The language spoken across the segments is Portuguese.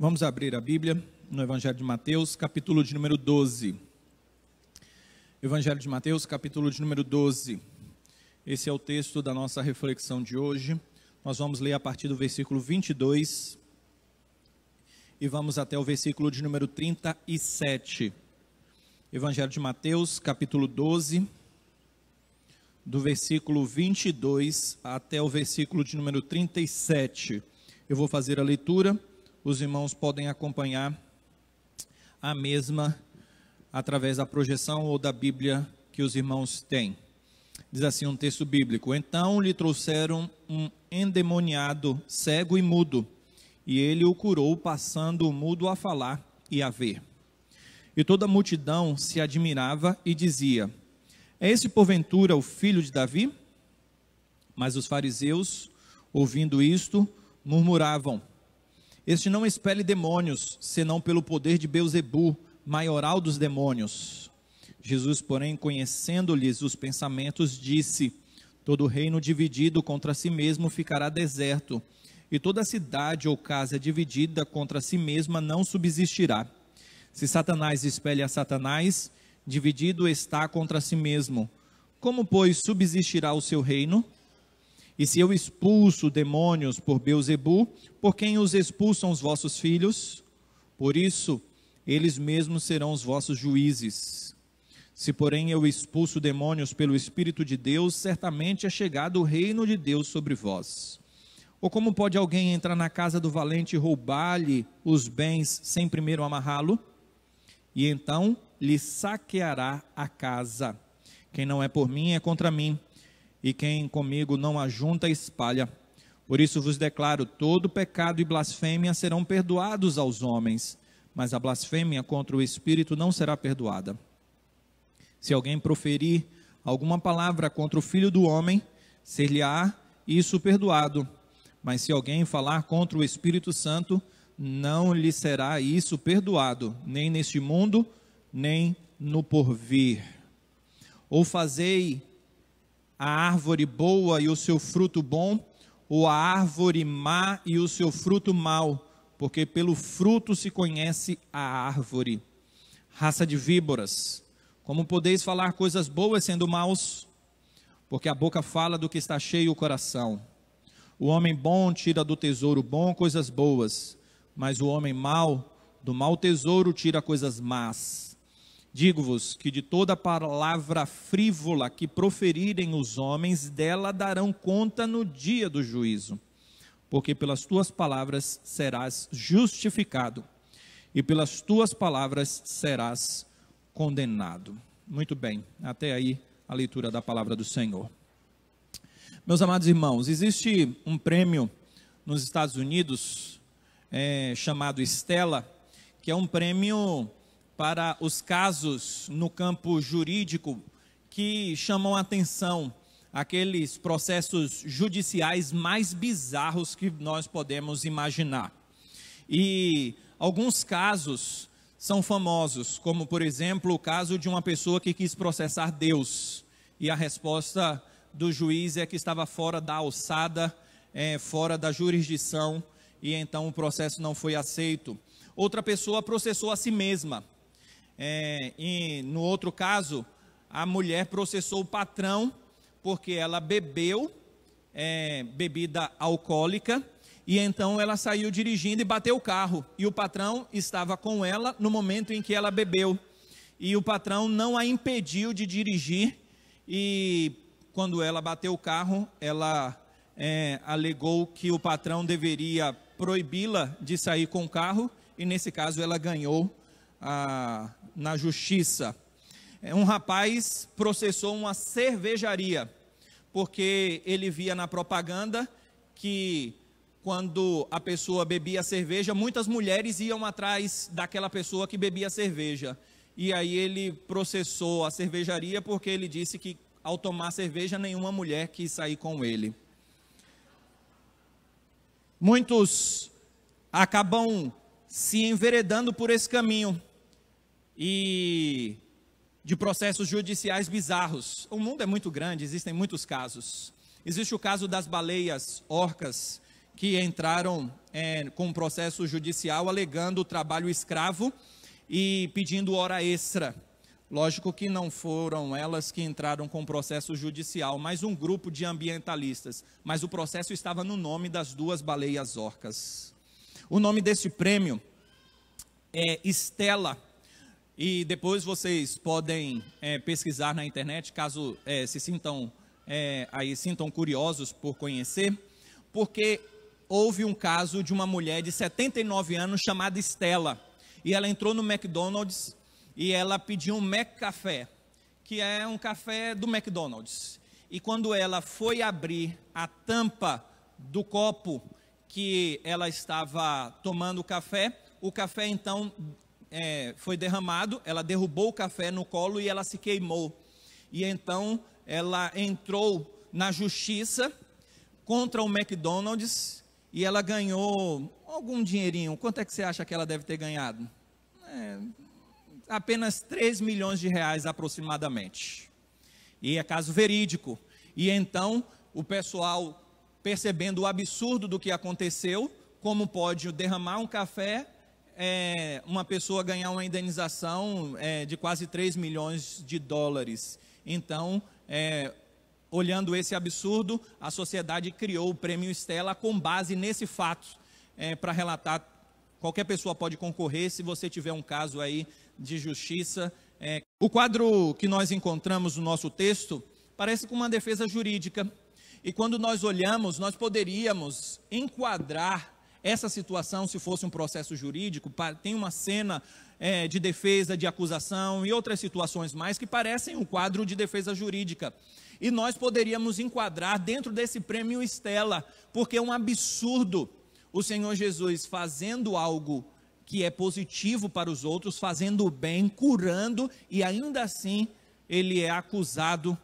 Vamos abrir a Bíblia no Evangelho de Mateus, capítulo de número 12. Evangelho de Mateus, capítulo de número 12. Esse é o texto da nossa reflexão de hoje. Nós vamos ler a partir do versículo 22 e vamos até o versículo de número 37. Evangelho de Mateus, capítulo 12, do versículo 22 até o versículo de número 37. Eu vou fazer a leitura, os irmãos podem acompanhar a mesma através da projeção ou da Bíblia que os irmãos têm. Diz assim um texto bíblico: Então lhe trouxeram um endemoniado, cego e mudo, e ele o curou, passando o mudo a falar e a ver. E toda a multidão se admirava e dizia: É esse porventura o filho de Davi? Mas os fariseus, ouvindo isto, murmuravam: Este não expele demônios, senão pelo poder de Beelzebu, maioral dos demônios. Jesus, porém, conhecendo-lhes os pensamentos, disse: Todo reino dividido contra si mesmo ficará deserto, e toda cidade ou casa dividida contra si mesma não subsistirá. Se Satanás espelha a Satanás, dividido está contra si mesmo. Como, pois, subsistirá o seu reino? E se eu expulso demônios por Beelzebu, por quem os expulsam os vossos filhos? Por isso, eles mesmos serão os vossos juízes. Se, porém, eu expulso demônios pelo Espírito de Deus, certamente é chegado o reino de Deus sobre vós. Ou como pode alguém entrar na casa do valente e roubar-lhe os bens sem primeiro amarrá-lo? E então lhe saqueará a casa. Quem não é por mim é contra mim, e quem comigo não ajunta espalha. Por isso vos declaro: todo pecado e blasfêmia serão perdoados aos homens, mas a blasfêmia contra o Espírito não será perdoada. Se alguém proferir alguma palavra contra o Filho do Homem, ser-lhe-á isso perdoado. Mas se alguém falar contra o Espírito Santo, não lhe será isso perdoado, nem neste mundo, nem no porvir. Ou fazei a árvore boa e o seu fruto bom, ou a árvore má e o seu fruto mau, porque pelo fruto se conhece a árvore. Raça de víboras, como podeis falar coisas boas sendo maus? Porque a boca fala do que está cheio o coração. O homem bom tira do tesouro bom coisas boas, mas o homem mau, do mau tesouro tira coisas más. Digo-vos que de toda palavra frívola que proferirem os homens, dela darão conta no dia do juízo. Porque pelas tuas palavras serás justificado, e pelas tuas palavras serás condenado. Muito bem, até aí a leitura da palavra do Senhor. Meus amados irmãos, existe um prêmio nos Estados Unidos, chamado Stella, que é um prêmio para os casos no campo jurídico que chamam a atenção, aqueles processos judiciais mais bizarros que nós podemos imaginar. E alguns casos são famosos, como por exemplo o caso de uma pessoa que quis processar Deus, e a resposta do juiz é que estava fora da alçada, fora da jurisdição, e então o processo não foi aceito. Outra pessoa processou a si mesma. E no outro caso, a mulher processou o patrão porque ela bebeu bebida alcoólica, e então ela saiu dirigindo e bateu o carro, e o patrão estava com ela no momento em que ela bebeu, e o patrão não a impediu de dirigir, e quando ela bateu o carro, ela alegou que o patrão deveria proibi-la de sair com o carro, e nesse caso ela ganhou na justiça. Um rapaz processou uma cervejaria, porque ele via na propaganda que quando a pessoa bebia cerveja, muitas mulheres iam atrás daquela pessoa que bebia cerveja. E aí ele processou a cervejaria porque ele disse que ao tomar cerveja nenhuma mulher quis sair com ele. Muitos acabam se enveredando por esse caminho e de processos judiciais bizarros. O mundo é muito grande, existem muitos casos. Existe o caso das baleias orcas, que entraram com um processo judicial alegando trabalho escravo e pedindo hora extra. Lógico que não foram elas que entraram com o processo judicial, mas um grupo de ambientalistas. Mas o processo estava no nome das duas baleias orcas. O nome deste prêmio é Stella. E depois vocês podem pesquisar na internet, caso se sintam curiosos por conhecer, porque houve um caso de uma mulher de 79 anos chamada Stella, e ela entrou no McDonald's e ela pediu um McCafé, que é um café do McDonald's. E quando ela foi abrir a tampa do copo que ela estava tomando o café então foi derramado, ela derrubou o café no colo e ela se queimou. E então ela entrou na justiça contra o McDonald's e ela ganhou algum dinheirinho. Quanto é que você acha que ela deve ter ganhado? Apenas 3 milhões de reais aproximadamente. E é caso verídico. E então o pessoal, percebendo o absurdo do que aconteceu, como pode derramar um café, uma pessoa ganhar uma indenização de quase 3 milhões de dólares. Então, olhando esse absurdo, a sociedade criou o prêmio Stella com base nesse fato, para relatar. Qualquer pessoa pode concorrer se você tiver um caso aí de justiça. O quadro que nós encontramos no nosso texto parece com uma defesa jurídica. E quando nós olhamos, nós poderíamos enquadrar essa situação se fosse um processo jurídico. Tem uma cena de defesa, de acusação e outras situações mais que parecem um quadro de defesa jurídica. E nós poderíamos enquadrar dentro desse prêmio Stella, porque é um absurdo o Senhor Jesus fazendo algo que é positivo para os outros, fazendo o bem, curando, e ainda assim ele é acusado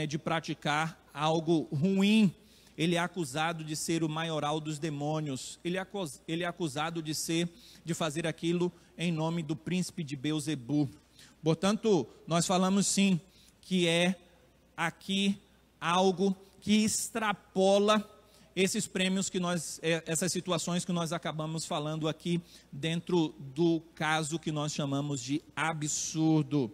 de praticar algo ruim. Ele é acusado de ser o maioral dos demônios. Ele é acusado de fazer aquilo em nome do príncipe de Beelzebu. Portanto, nós falamos sim que é aqui algo que extrapola esses prêmios essas situações que nós acabamos falando aqui dentro do caso que nós chamamos de absurdo.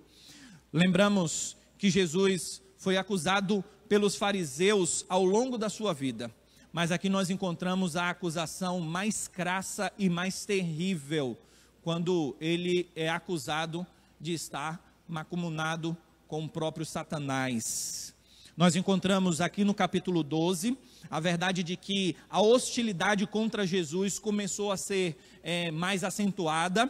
Lembramos que Jesus foi acusado pelos fariseus ao longo da sua vida, mas aqui nós encontramos a acusação mais crassa e mais terrível, quando ele é acusado de estar mancomunado com o próprio Satanás. Nós encontramos aqui no capítulo 12, a verdade de que a hostilidade contra Jesus começou a ser mais acentuada,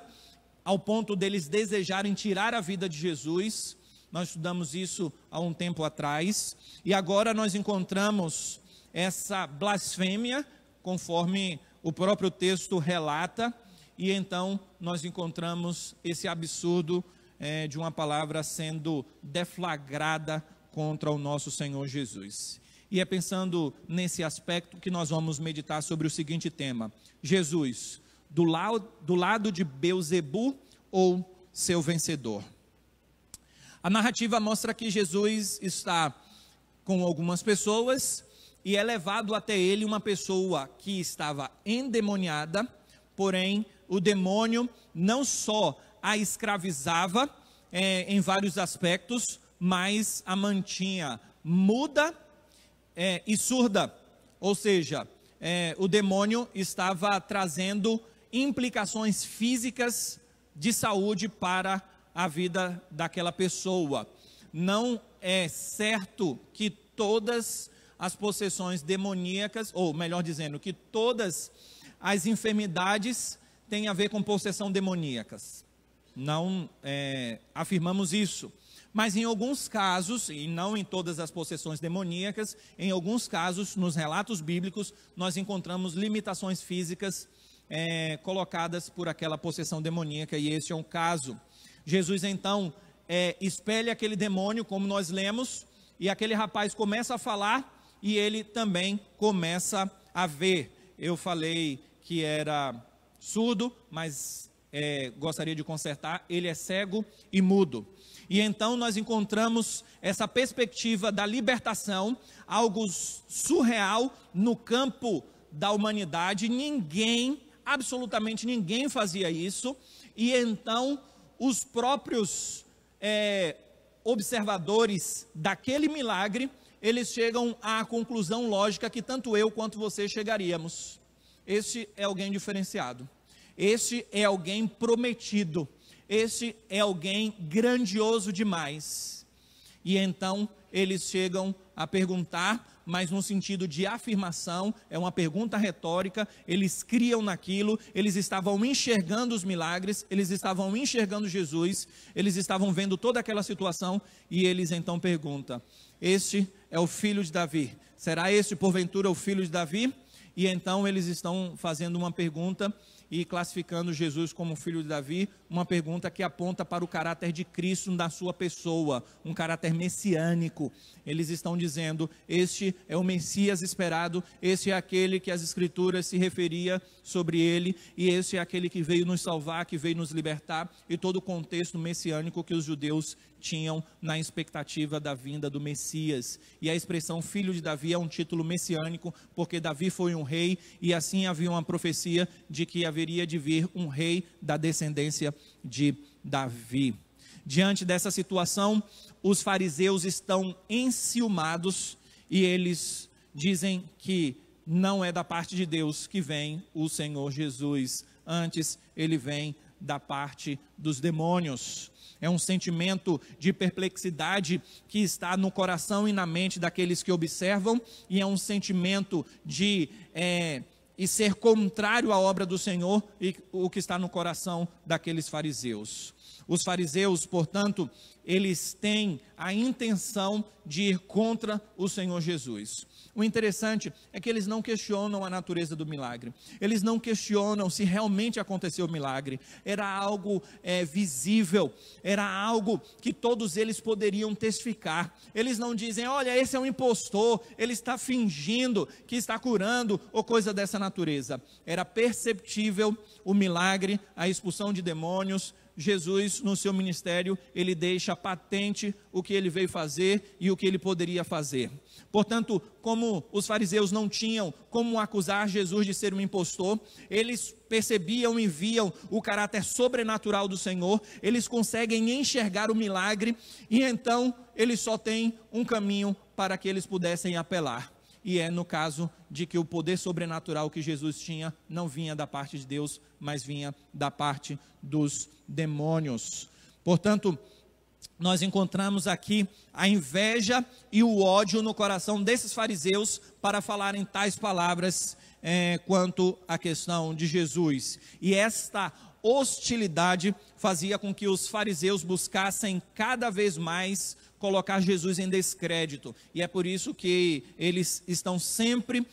ao ponto deles desejarem tirar a vida de Jesus. Nós estudamos isso há um tempo atrás, e agora nós encontramos essa blasfêmia, conforme o próprio texto relata, e então nós encontramos esse absurdo de uma palavra sendo deflagrada contra o nosso Senhor Jesus. E é pensando nesse aspecto que nós vamos meditar sobre o seguinte tema: Jesus, do lado de Beelzebu ou seu vencedor? A narrativa mostra que Jesus está com algumas pessoas e é levado até ele uma pessoa que estava endemoniada, porém o demônio não só a escravizava em vários aspectos, mas a mantinha muda e surda, ou seja, o demônio estava trazendo implicações físicas de saúde para a vida daquela pessoa. Não é certo que todas as possessões demoníacas, ou melhor dizendo, que todas as enfermidades têm a ver com possessão demoníacas. Não afirmamos isso. Mas em alguns casos, e não em todas as possessões demoníacas, em alguns casos, nos relatos bíblicos, nós encontramos limitações físicas colocadas por aquela possessão demoníaca, e esse é um caso. Jesus então espelha aquele demônio, como nós lemos, e aquele rapaz começa a falar, e ele também começa a ver. Eu falei que era surdo, mas gostaria de consertar, ele é cego e mudo. E então nós encontramos essa perspectiva da libertação, algo surreal no campo da humanidade, ninguém, absolutamente ninguém fazia isso, e então os próprios observadores daquele milagre, eles chegam à conclusão lógica que tanto eu quanto você chegaríamos: este é alguém diferenciado, este é alguém prometido, este é alguém grandioso demais. E então eles chegam a perguntar, mas no sentido de afirmação, é uma pergunta retórica, eles criam naquilo, eles estavam enxergando os milagres, eles estavam enxergando Jesus, eles estavam vendo toda aquela situação, e eles então perguntam: este é o filho de Davi? Será este porventura o filho de Davi? E então eles estão fazendo uma pergunta e classificando Jesus como filho de Davi, uma pergunta que aponta para o caráter de Cristo na sua pessoa, um caráter messiânico. Eles estão dizendo: este é o Messias esperado, este é aquele que as Escrituras se referia sobre ele, e este é aquele que veio nos salvar, que veio nos libertar, e todo o contexto messiânico que os judeus tinham na expectativa da vinda do Messias. E a expressão filho de Davi é um título messiânico, porque Davi foi um rei, e assim havia uma profecia de que haveria de vir um rei da descendência de Davi. Diante dessa situação, os fariseus estão enciumados, e eles dizem que não é da parte de Deus que vem o Senhor Jesus, antes ele vem da parte dos demônios. É um sentimento de perplexidade que está no coração e na mente daqueles que observam, e é um sentimento de ser contrário à obra do Senhor, e o que está no coração daqueles fariseus. Os fariseus, portanto, eles têm a intenção de ir contra o Senhor Jesus. O interessante é que eles não questionam a natureza do milagre, eles não questionam se realmente aconteceu o milagre. Era algo visível, era algo que todos eles poderiam testificar. Eles não dizem: olha, esse é um impostor, ele está fingindo que está curando, ou coisa dessa natureza. Era perceptível o milagre, a expulsão de demônios. Jesus, no seu ministério, ele deixa patente o que ele veio fazer e o que ele poderia fazer. Portanto, como os fariseus não tinham como acusar Jesus de ser um impostor, eles percebiam e viam o caráter sobrenatural do Senhor, eles conseguem enxergar o milagre, e então eles só têm um caminho para que eles pudessem apelar. E é no caso de que o poder sobrenatural que Jesus tinha não vinha da parte de Deus, mas vinha da parte dos demônios. Portanto, nós encontramos aqui a inveja e o ódio no coração desses fariseus para falarem tais palavras quanto à questão de Jesus. E esta hostilidade fazia com que os fariseus buscassem cada vez mais colocar Jesus em descrédito, e é por isso que eles estão sempre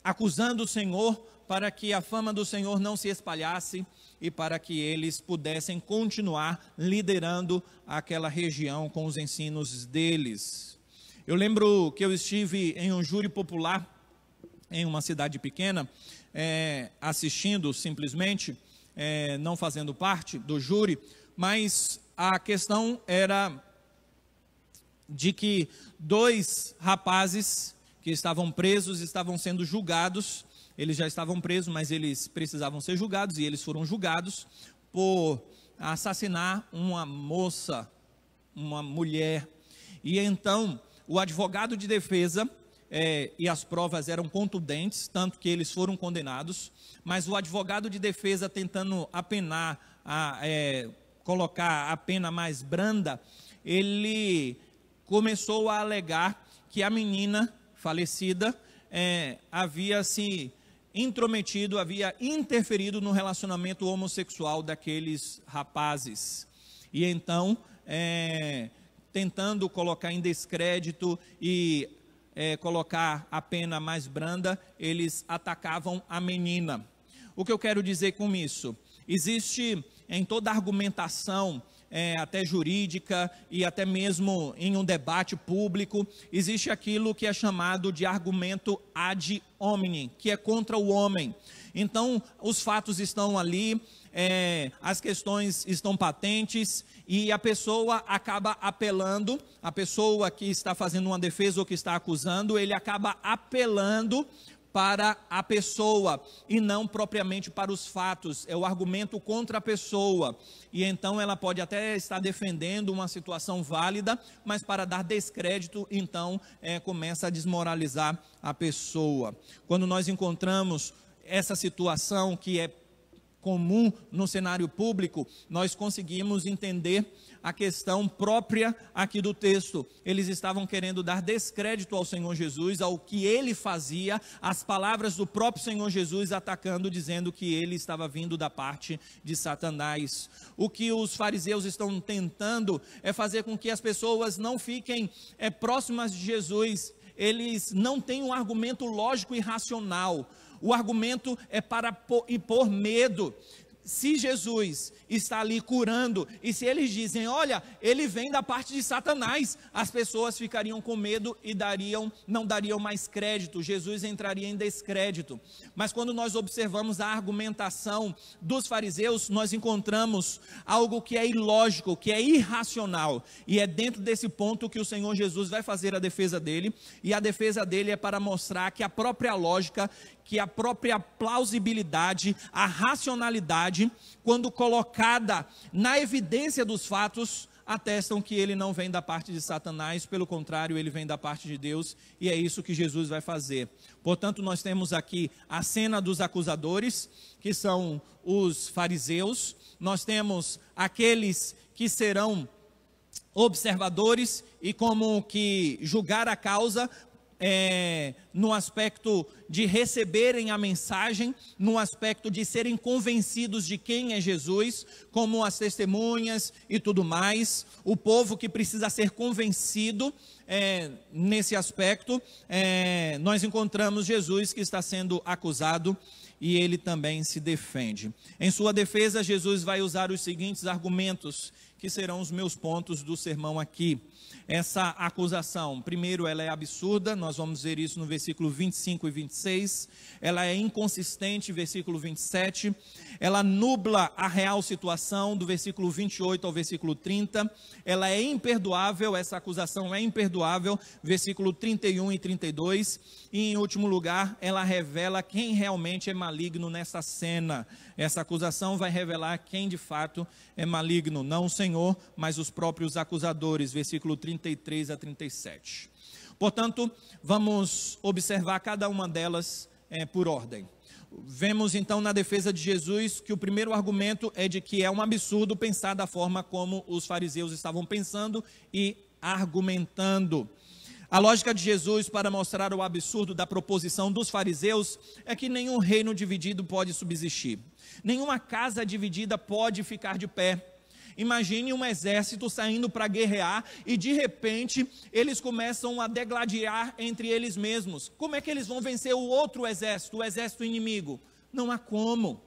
acusando o Senhor, para que a fama do Senhor não se espalhasse, e para que eles pudessem continuar liderando aquela região com os ensinos deles. Eu lembro que eu estive em um júri popular, em uma cidade pequena, assistindo simplesmente, não fazendo parte do júri, mas a questão era de que 2 rapazes que estavam presos, estavam sendo julgados. Eles já estavam presos, mas eles precisavam ser julgados, e eles foram julgados por assassinar uma moça, uma mulher. E então o advogado de defesa, e as provas eram contundentes, tanto que eles foram condenados, mas o advogado de defesa, tentando apenar, colocar a pena mais branda, ele começou a alegar que a menina falecida havia se intrometido, havia interferido no relacionamento homossexual daqueles rapazes. E então, tentando colocar em descrédito e colocar a pena mais branda, eles atacavam a menina. O que eu quero dizer com isso? Existe em toda argumentação, até jurídica, e até mesmo em um debate público, existe aquilo que é chamado de argumento ad hominem, que é contra o homem. Então, os fatos estão ali, as questões estão patentes, e a pessoa acaba apelando, a pessoa que está fazendo uma defesa ou que está acusando, ele acaba apelando para a pessoa e não propriamente para os fatos, é o argumento contra a pessoa. E então ela pode até estar defendendo uma situação válida, mas para dar descrédito, então começa a desmoralizar a pessoa. Quando nós encontramos essa situação que é comum no cenário público, nós conseguimos entender a questão própria aqui do texto. Eles estavam querendo dar descrédito ao Senhor Jesus, ao que ele fazia, as palavras do próprio Senhor Jesus atacando, dizendo que ele estava vindo da parte de Satanás. O que os fariseus estão tentando é fazer com que as pessoas não fiquem próximas de Jesus. Eles não têm um argumento lógico e racional. O argumento é para impor medo. Se Jesus está ali curando, e se eles dizem, olha, ele vem da parte de Satanás, as pessoas ficariam com medo e não dariam mais crédito, Jesus entraria em descrédito. Mas quando nós observamos a argumentação dos fariseus, nós encontramos algo que é ilógico, que é irracional, e é dentro desse ponto que o Senhor Jesus vai fazer a defesa dele, e a defesa dele é para mostrar que a própria lógica, que a própria plausibilidade, a racionalidade, quando colocada na evidência dos fatos, atestam que ele não vem da parte de Satanás, pelo contrário, ele vem da parte de Deus, e é isso que Jesus vai fazer. Portanto, nós temos aqui a cena dos acusadores, que são os fariseus, nós temos aqueles que serão observadores e como que julgar a causa, no aspecto de receberem a mensagem, no aspecto de serem convencidos de quem é Jesus, como as testemunhas e tudo mais, o povo que precisa ser convencido. Nesse aspecto, nós encontramos Jesus que está sendo acusado e ele também se defende. Em sua defesa, Jesus vai usar os seguintes argumentos, que serão os meus pontos do sermão aqui. Essa acusação, primeiro, ela é absurda, nós vamos ver isso no versículo 25 e 26, ela é inconsistente, versículo 27, ela nubla a real situação, do versículo 28 ao versículo 30, ela é imperdoável, essa acusação é imperdoável, versículo 31 e 32, e em último lugar, ela revela quem realmente é maligno nessa cena. Essa acusação vai revelar quem de fato é maligno, não o Senhor, mas os próprios acusadores, versículo 33 a 37. Portanto, vamos observar cada uma delas por ordem. Vemos então na defesa de Jesus que o primeiro argumento é de que é um absurdo pensar da forma como os fariseus estavam pensando e argumentando. A lógica de Jesus para mostrar o absurdo da proposição dos fariseus é que nenhum reino dividido pode subsistir. Nenhuma casa dividida pode ficar de pé. Imagine um exército saindo para guerrear e de repente eles começam a degladiar entre eles mesmos. Como é que eles vão vencer o outro exército, o exército inimigo? Não há como.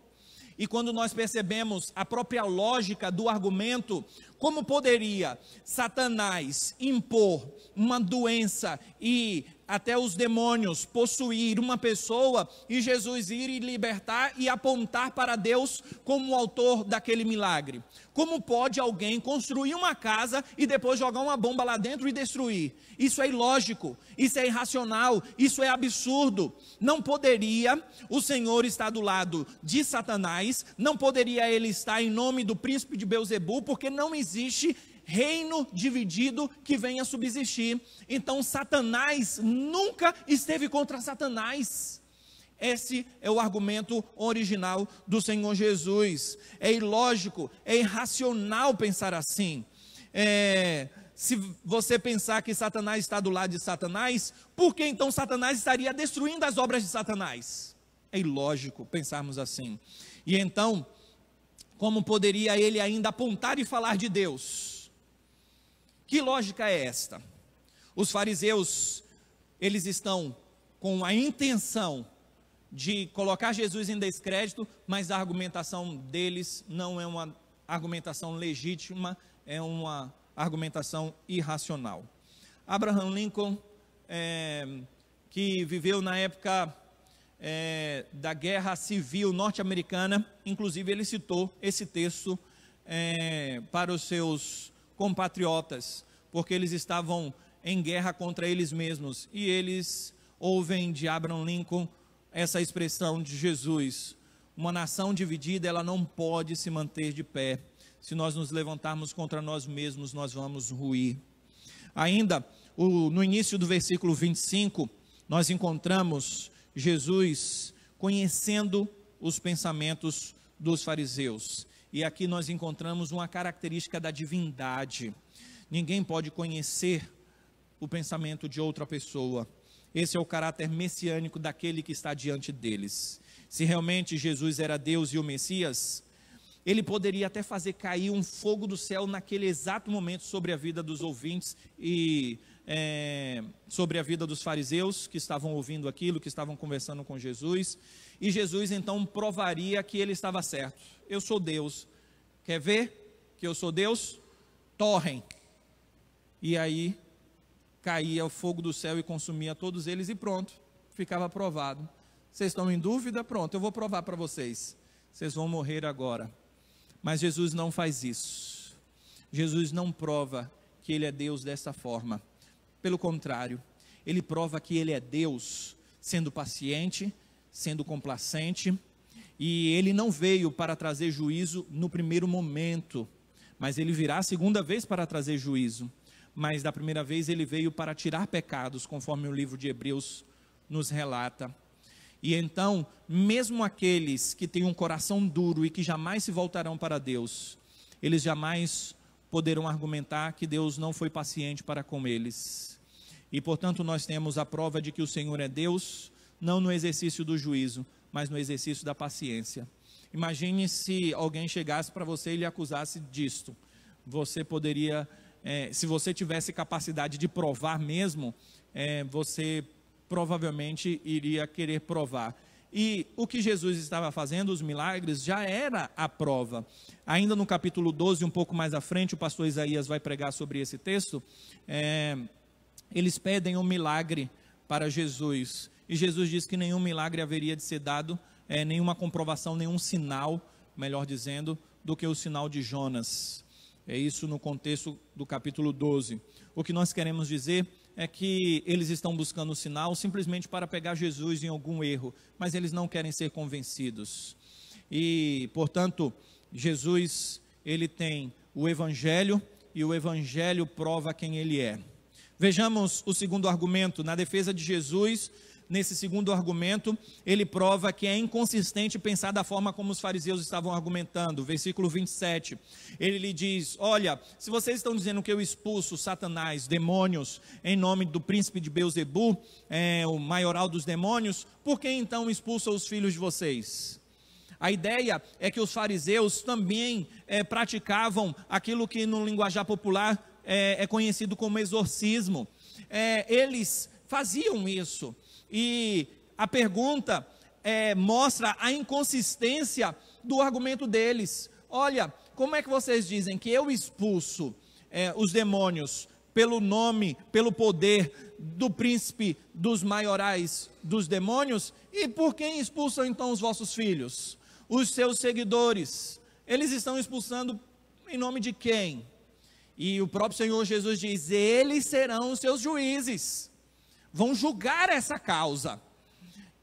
E quando nós percebemos a própria lógica do argumento, como poderia Satanás impor uma doença e até os demônios possuir uma pessoa e Jesus ir e libertar e apontar para Deus como o autor daquele milagre? Como pode alguém construir uma casa e depois jogar uma bomba lá dentro e destruir? Isso é ilógico, isso é irracional, isso é absurdo. Não poderia o Senhor estar do lado de Satanás, não poderia ele estar em nome do príncipe de Belzebu, porque não existe reino dividido que venha subsistir. Então Satanás nunca esteve contra Satanás. Esse é o argumento original do Senhor Jesus. É ilógico, é irracional pensar assim. Se você pensar que Satanás está do lado de Satanás, por que então Satanás estaria destruindo as obras de Satanás? É ilógico pensarmos assim. E então, como poderia ele ainda apontar e falar de Deus? Que lógica é esta? Os fariseus, eles estão com a intenção de colocar Jesus em descrédito, mas a argumentação deles não é uma argumentação legítima, é uma argumentação irracional. Abraham Lincoln, que viveu na época da Guerra Civil Norte-Americana, inclusive ele citou esse texto para os seus compatriotas, porque eles estavam em guerra contra eles mesmos, e eles ouvem de Abraham Lincoln essa expressão de Jesus: uma nação dividida, ela não pode se manter de pé. Se nós nos levantarmos contra nós mesmos, nós vamos ruir. Ainda, no início do versículo 25, nós encontramos Jesus conhecendo os pensamentos dos fariseus. E aqui nós encontramos uma característica da divindade. Ninguém pode conhecer o pensamento de outra pessoa. Esse é o caráter messiânico daquele que está diante deles. Se realmente Jesus era Deus e o Messias, ele poderia até fazer cair um fogo do céu naquele exato momento sobre a vida dos ouvintes e sobre a vida dos fariseus que estavam ouvindo aquilo, que estavam conversando com Jesus, e Jesus então provaria que ele estava certo. Eu sou Deus, quer ver que eu sou Deus? Torrem. E aí caía o fogo do céu e consumia todos eles e pronto, ficava provado. Vocês estão em dúvida? Pronto, eu vou provar para vocês. Vocês vão morrer agora. Mas Jesus não faz isso. Jesus não prova que ele é Deus dessa forma. Pelo contrário, ele prova que ele é Deus, sendo paciente, sendo complacente, e ele não veio para trazer juízo no primeiro momento, mas ele virá a segunda vez para trazer juízo. Mas da primeira vez ele veio para tirar pecados, conforme o livro de Hebreus nos relata. E então, mesmo aqueles que têm um coração duro e que jamais se voltarão para Deus, eles jamais poderão argumentar que Deus não foi paciente para com eles. E portanto nós temos a prova de que o Senhor é Deus, não no exercício do juízo, mas no exercício da paciência. Imagine se alguém chegasse para você e lhe acusasse disto. Você poderia, se você tivesse capacidade de provar mesmo, você provavelmente iria querer provar. E o que Jesus estava fazendo, os milagres, já era a prova. Ainda no capítulo 12, um pouco mais à frente, o pastor Isaías vai pregar sobre esse texto. Eles pedem um milagre para Jesus, e Jesus diz que nenhum milagre haveria de ser dado, nenhuma comprovação, nenhum sinal, melhor dizendo, do que o sinal de Jonas. É isso no contexto do capítulo 12. O que nós queremos dizer é que eles estão buscando o sinal simplesmente para pegar Jesus em algum erro, mas eles não querem ser convencidos. E, portanto, Jesus, ele tem o Evangelho, e o Evangelho prova quem ele é. Vejamos o segundo argumento. Na defesa de Jesus, nesse segundo argumento, ele prova que é inconsistente pensar da forma como os fariseus estavam argumentando. Versículo 27, ele lhe diz: olha, se vocês estão dizendo que eu expulso Satanás, demônios, em nome do príncipe de Beelzebu, o maioral dos demônios, por que então expulsam os filhos de vocês? A ideia é que os fariseus também praticavam aquilo que no linguajar popular é conhecido como exorcismo. Eles faziam isso. E a pergunta mostra a inconsistência do argumento deles. Olha, como é que vocês dizem que eu expulso os demônios pelo nome, pelo poder do príncipe dos maiorais dos demônios, e por quem expulsam então os vossos filhos? Os seus seguidores. Eles estão expulsando em nome de quem? E o próprio Senhor Jesus diz: eles serão os seus juízes, vão julgar essa causa.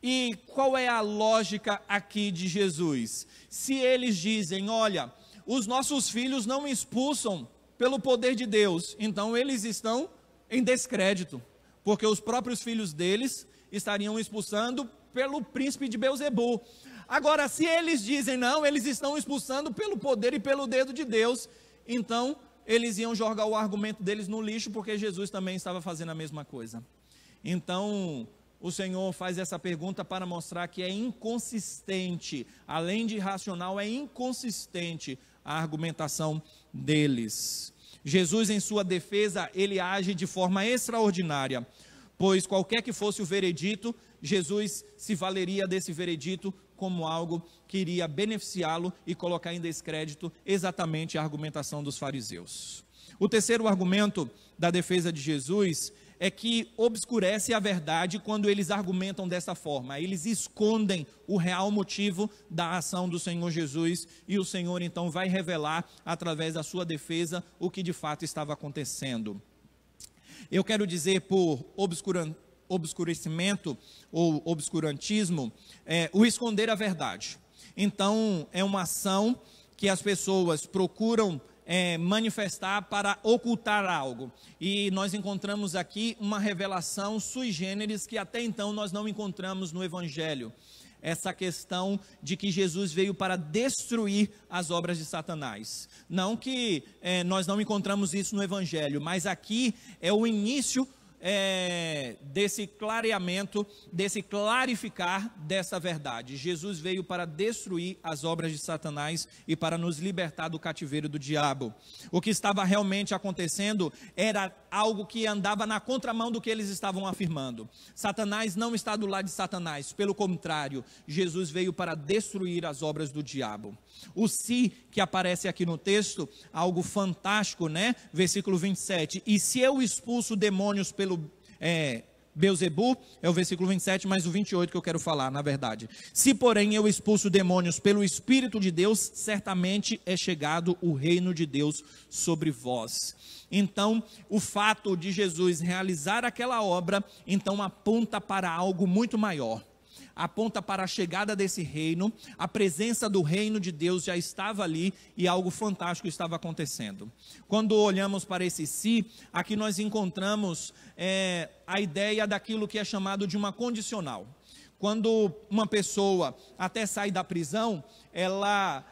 E qual é a lógica aqui de Jesus? Se eles dizem: olha, os nossos filhos não expulsam pelo poder de Deus, então eles estão em descrédito, porque os próprios filhos deles estariam expulsando pelo príncipe de Beelzebu. Agora, se eles dizem não, eles estão expulsando pelo poder e pelo dedo de Deus, então eles iam jogar o argumento deles no lixo, porque Jesus também estava fazendo a mesma coisa. Então, o Senhor faz essa pergunta para mostrar que é inconsistente, além de irracional, é inconsistente a argumentação deles. Jesus, em sua defesa, ele age de forma extraordinária, pois qualquer que fosse o veredito, Jesus se valeria desse veredito como algo que iria beneficiá-lo e colocar em descrédito exatamente a argumentação dos fariseus. O terceiro argumento da defesa de Jesus é que obscurece a verdade quando eles argumentam dessa forma. Eles escondem o real motivo da ação do Senhor Jesus, e o Senhor então vai revelar através da sua defesa o que de fato estava acontecendo. Eu quero dizer por obscurecimento ou obscurantismo, o esconder a verdade. Então, é uma ação que as pessoas procuram manifestar para ocultar algo. E nós encontramos aqui uma revelação sui generis que até então nós não encontramos no Evangelho. Essa questão de que Jesus veio para destruir as obras de Satanás. Não que nós não encontramos isso no Evangelho, mas aqui é o início desse clareamento, desse clarificar dessa verdade. Jesus veio para destruir as obras de Satanás e para nos libertar do cativeiro do diabo. O que estava realmente acontecendo era algo que andava na contramão do que eles estavam afirmando. Satanás não está do lado de Satanás, pelo contrário, Jesus veio para destruir as obras do diabo. O se que aparece aqui no texto, algo fantástico, né? Versículo 27, e se eu expulso demônios pelo Beelzebu, é o versículo 27, mas o 28 que eu quero falar, na verdade. Se porém eu expulso demônios pelo Espírito de Deus, certamente é chegado o reino de Deus sobre vós. Então, o fato de Jesus realizar aquela obra, então aponta para algo muito maior. Aponta para a chegada desse reino, a presença do reino de Deus já estava ali e algo fantástico estava acontecendo. Quando olhamos para esse si, aqui nós encontramos a ideia daquilo que é chamado de uma condicional. Quando uma pessoa até sai da prisão, ela,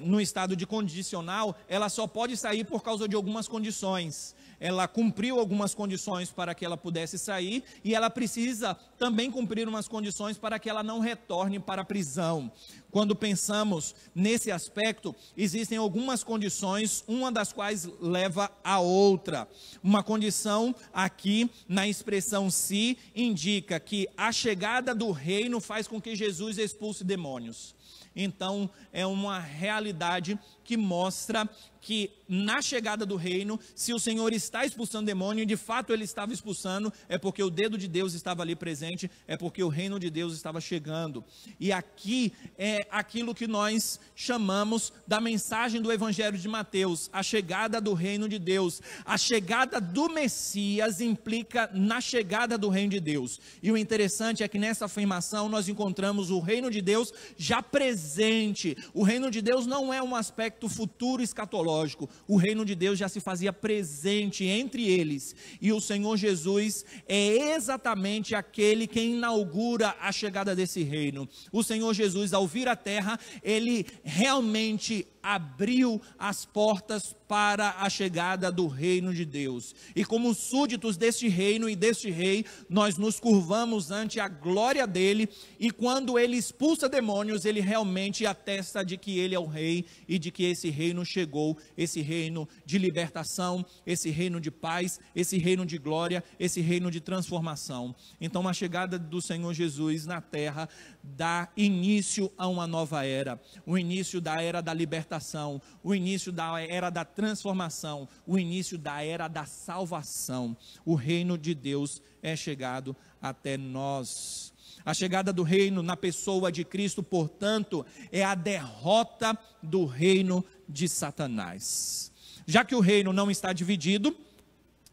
no estado de condicional, ela só pode sair por causa de algumas condições. Ela cumpriu algumas condições para que ela pudesse sair e ela precisa também cumprir umas condições para que ela não retorne para a prisão. Quando pensamos nesse aspecto, existem algumas condições, uma das quais leva a outra. Uma condição aqui, na expressão se, indica que a chegada do reino faz com que Jesus expulse demônios. Então, é uma realidade que mostra que na chegada do reino, se o Senhor está expulsando demônio, e de fato ele estava expulsando, é porque o dedo de Deus estava ali presente, é porque o reino de Deus estava chegando. E aqui é aquilo que nós chamamos da mensagem do Evangelho de Mateus, a chegada do reino de Deus. A chegada do Messias implica na chegada do reino de Deus. E o interessante é que nessa afirmação nós encontramos o reino de Deus já presente. O reino de Deus não é um aspecto futuro escatológico. O reino de Deus já se fazia presente entre eles, e o Senhor Jesus é exatamente aquele que inaugura a chegada desse reino. O Senhor Jesus, ao vir à terra, ele realmente abriu as portas para a chegada do reino de Deus, e como súditos deste reino e deste rei, nós nos curvamos ante a glória dele, e quando ele expulsa demônios, ele realmente atesta de que ele é o rei, e de que esse reino chegou, esse reino de libertação, esse reino de paz, esse reino de glória, esse reino de transformação. Então a chegada do Senhor Jesus na terra dá início a uma nova era, o início da era da libertação, o início da era da transformação, o início da era da salvação. O reino de Deus é chegado até nós. A chegada do reino na pessoa de Cristo, portanto, é a derrota do reino de Satanás. Já que o reino não está dividido,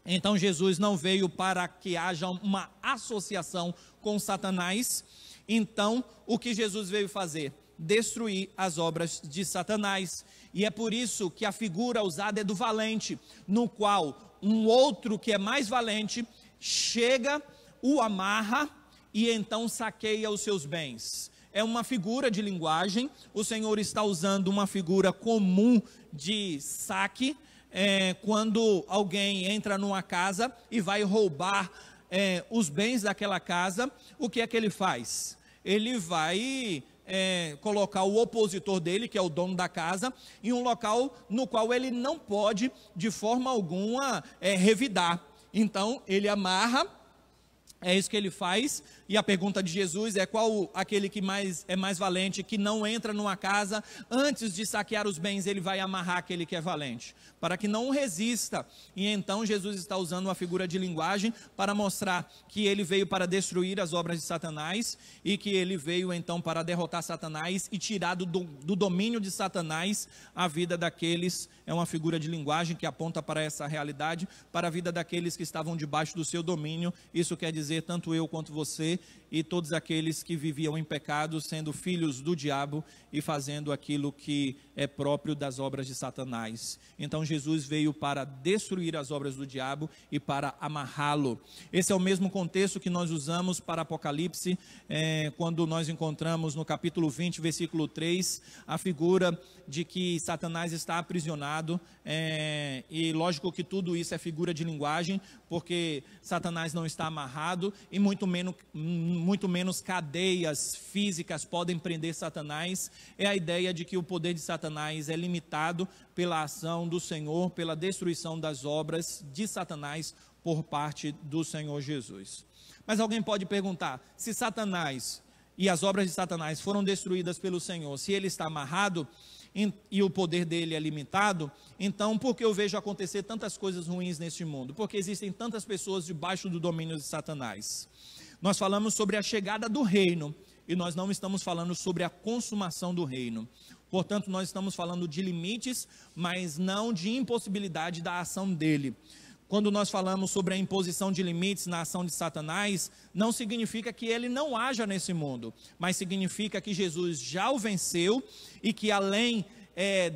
então Jesus não veio para que haja uma associação com Satanás. Então, o que Jesus veio fazer? Destruir as obras de Satanás. E é por isso que a figura usada é do valente, no qual um outro que é mais valente chega, o amarra e então saqueia os seus bens. É uma figura de linguagem. O Senhor está usando uma figura comum de saque, quando alguém entra numa casa e vai roubar os bens daquela casa. O que é que ele faz? Ele vai colocar o opositor dele, que é o dono da casa, em um local no qual ele não pode de forma alguma revidar. Então ele amarra, é isso que ele faz, E a pergunta de Jesus é: qual aquele que é mais valente, que não entra numa casa, antes de saquear os bens, ele vai amarrar aquele que é valente, para que não resista. E então Jesus está usando uma figura de linguagem para mostrar que ele veio para destruir as obras de Satanás, e que ele veio então para derrotar Satanás e tirar do domínio de Satanás a vida daqueles. É uma figura de linguagem que aponta para essa realidade, para a vida daqueles que estavam debaixo do seu domínio. Isso quer dizer tanto eu quanto você e todos aqueles que viviam em pecado, sendo filhos do diabo e fazendo aquilo que é próprio das obras de Satanás. Então Jesus veio para destruir as obras do diabo e para amarrá-lo. Esse é o mesmo contexto que nós usamos para Apocalipse, quando nós encontramos no capítulo 20, versículo 3, a figura de que Satanás está aprisionado, e lógico que tudo isso é figura de linguagem, porque Satanás não está amarrado, e muito menos cadeias físicas podem prender Satanás. É a ideia de que o poder de Satanás é limitado pela ação do Senhor, pela destruição das obras de Satanás por parte do Senhor Jesus. Mas alguém pode perguntar: se Satanás e as obras de Satanás foram destruídas pelo Senhor, se ele está amarrado e o poder dele é limitado, então por que eu vejo acontecer tantas coisas ruins neste mundo? Porque existem tantas pessoas debaixo do domínio de Satanás. Nós falamos sobre a chegada do reino, e nós não estamos falando sobre a consumação do reino. Portanto, nós estamos falando de limites, mas não de impossibilidade da ação dele. Quando nós falamos sobre a imposição de limites na ação de Satanás, não significa que ele não haja nesse mundo, mas significa que Jesus já o venceu, e que além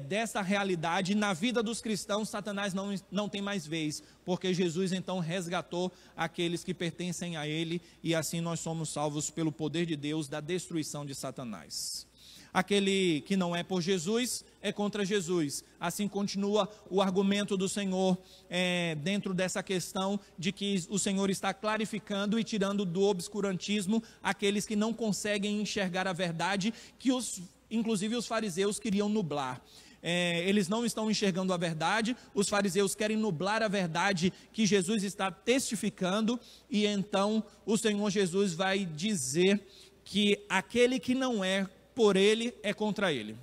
dessa realidade, na vida dos cristãos, Satanás não tem mais vez, porque Jesus então resgatou aqueles que pertencem a ele, e assim nós somos salvos pelo poder de Deus da destruição de Satanás. Aquele que não é por Jesus é contra Jesus. Assim continua o argumento do Senhor dentro dessa questão de que o Senhor está clarificando e tirando do obscurantismo aqueles que não conseguem enxergar a verdade, que inclusive os fariseus queriam nublar. Eles não estão enxergando a verdade, os fariseus querem nublar a verdade que Jesus está testificando, e então o Senhor Jesus vai dizer que aquele que não é por ele é contra ele.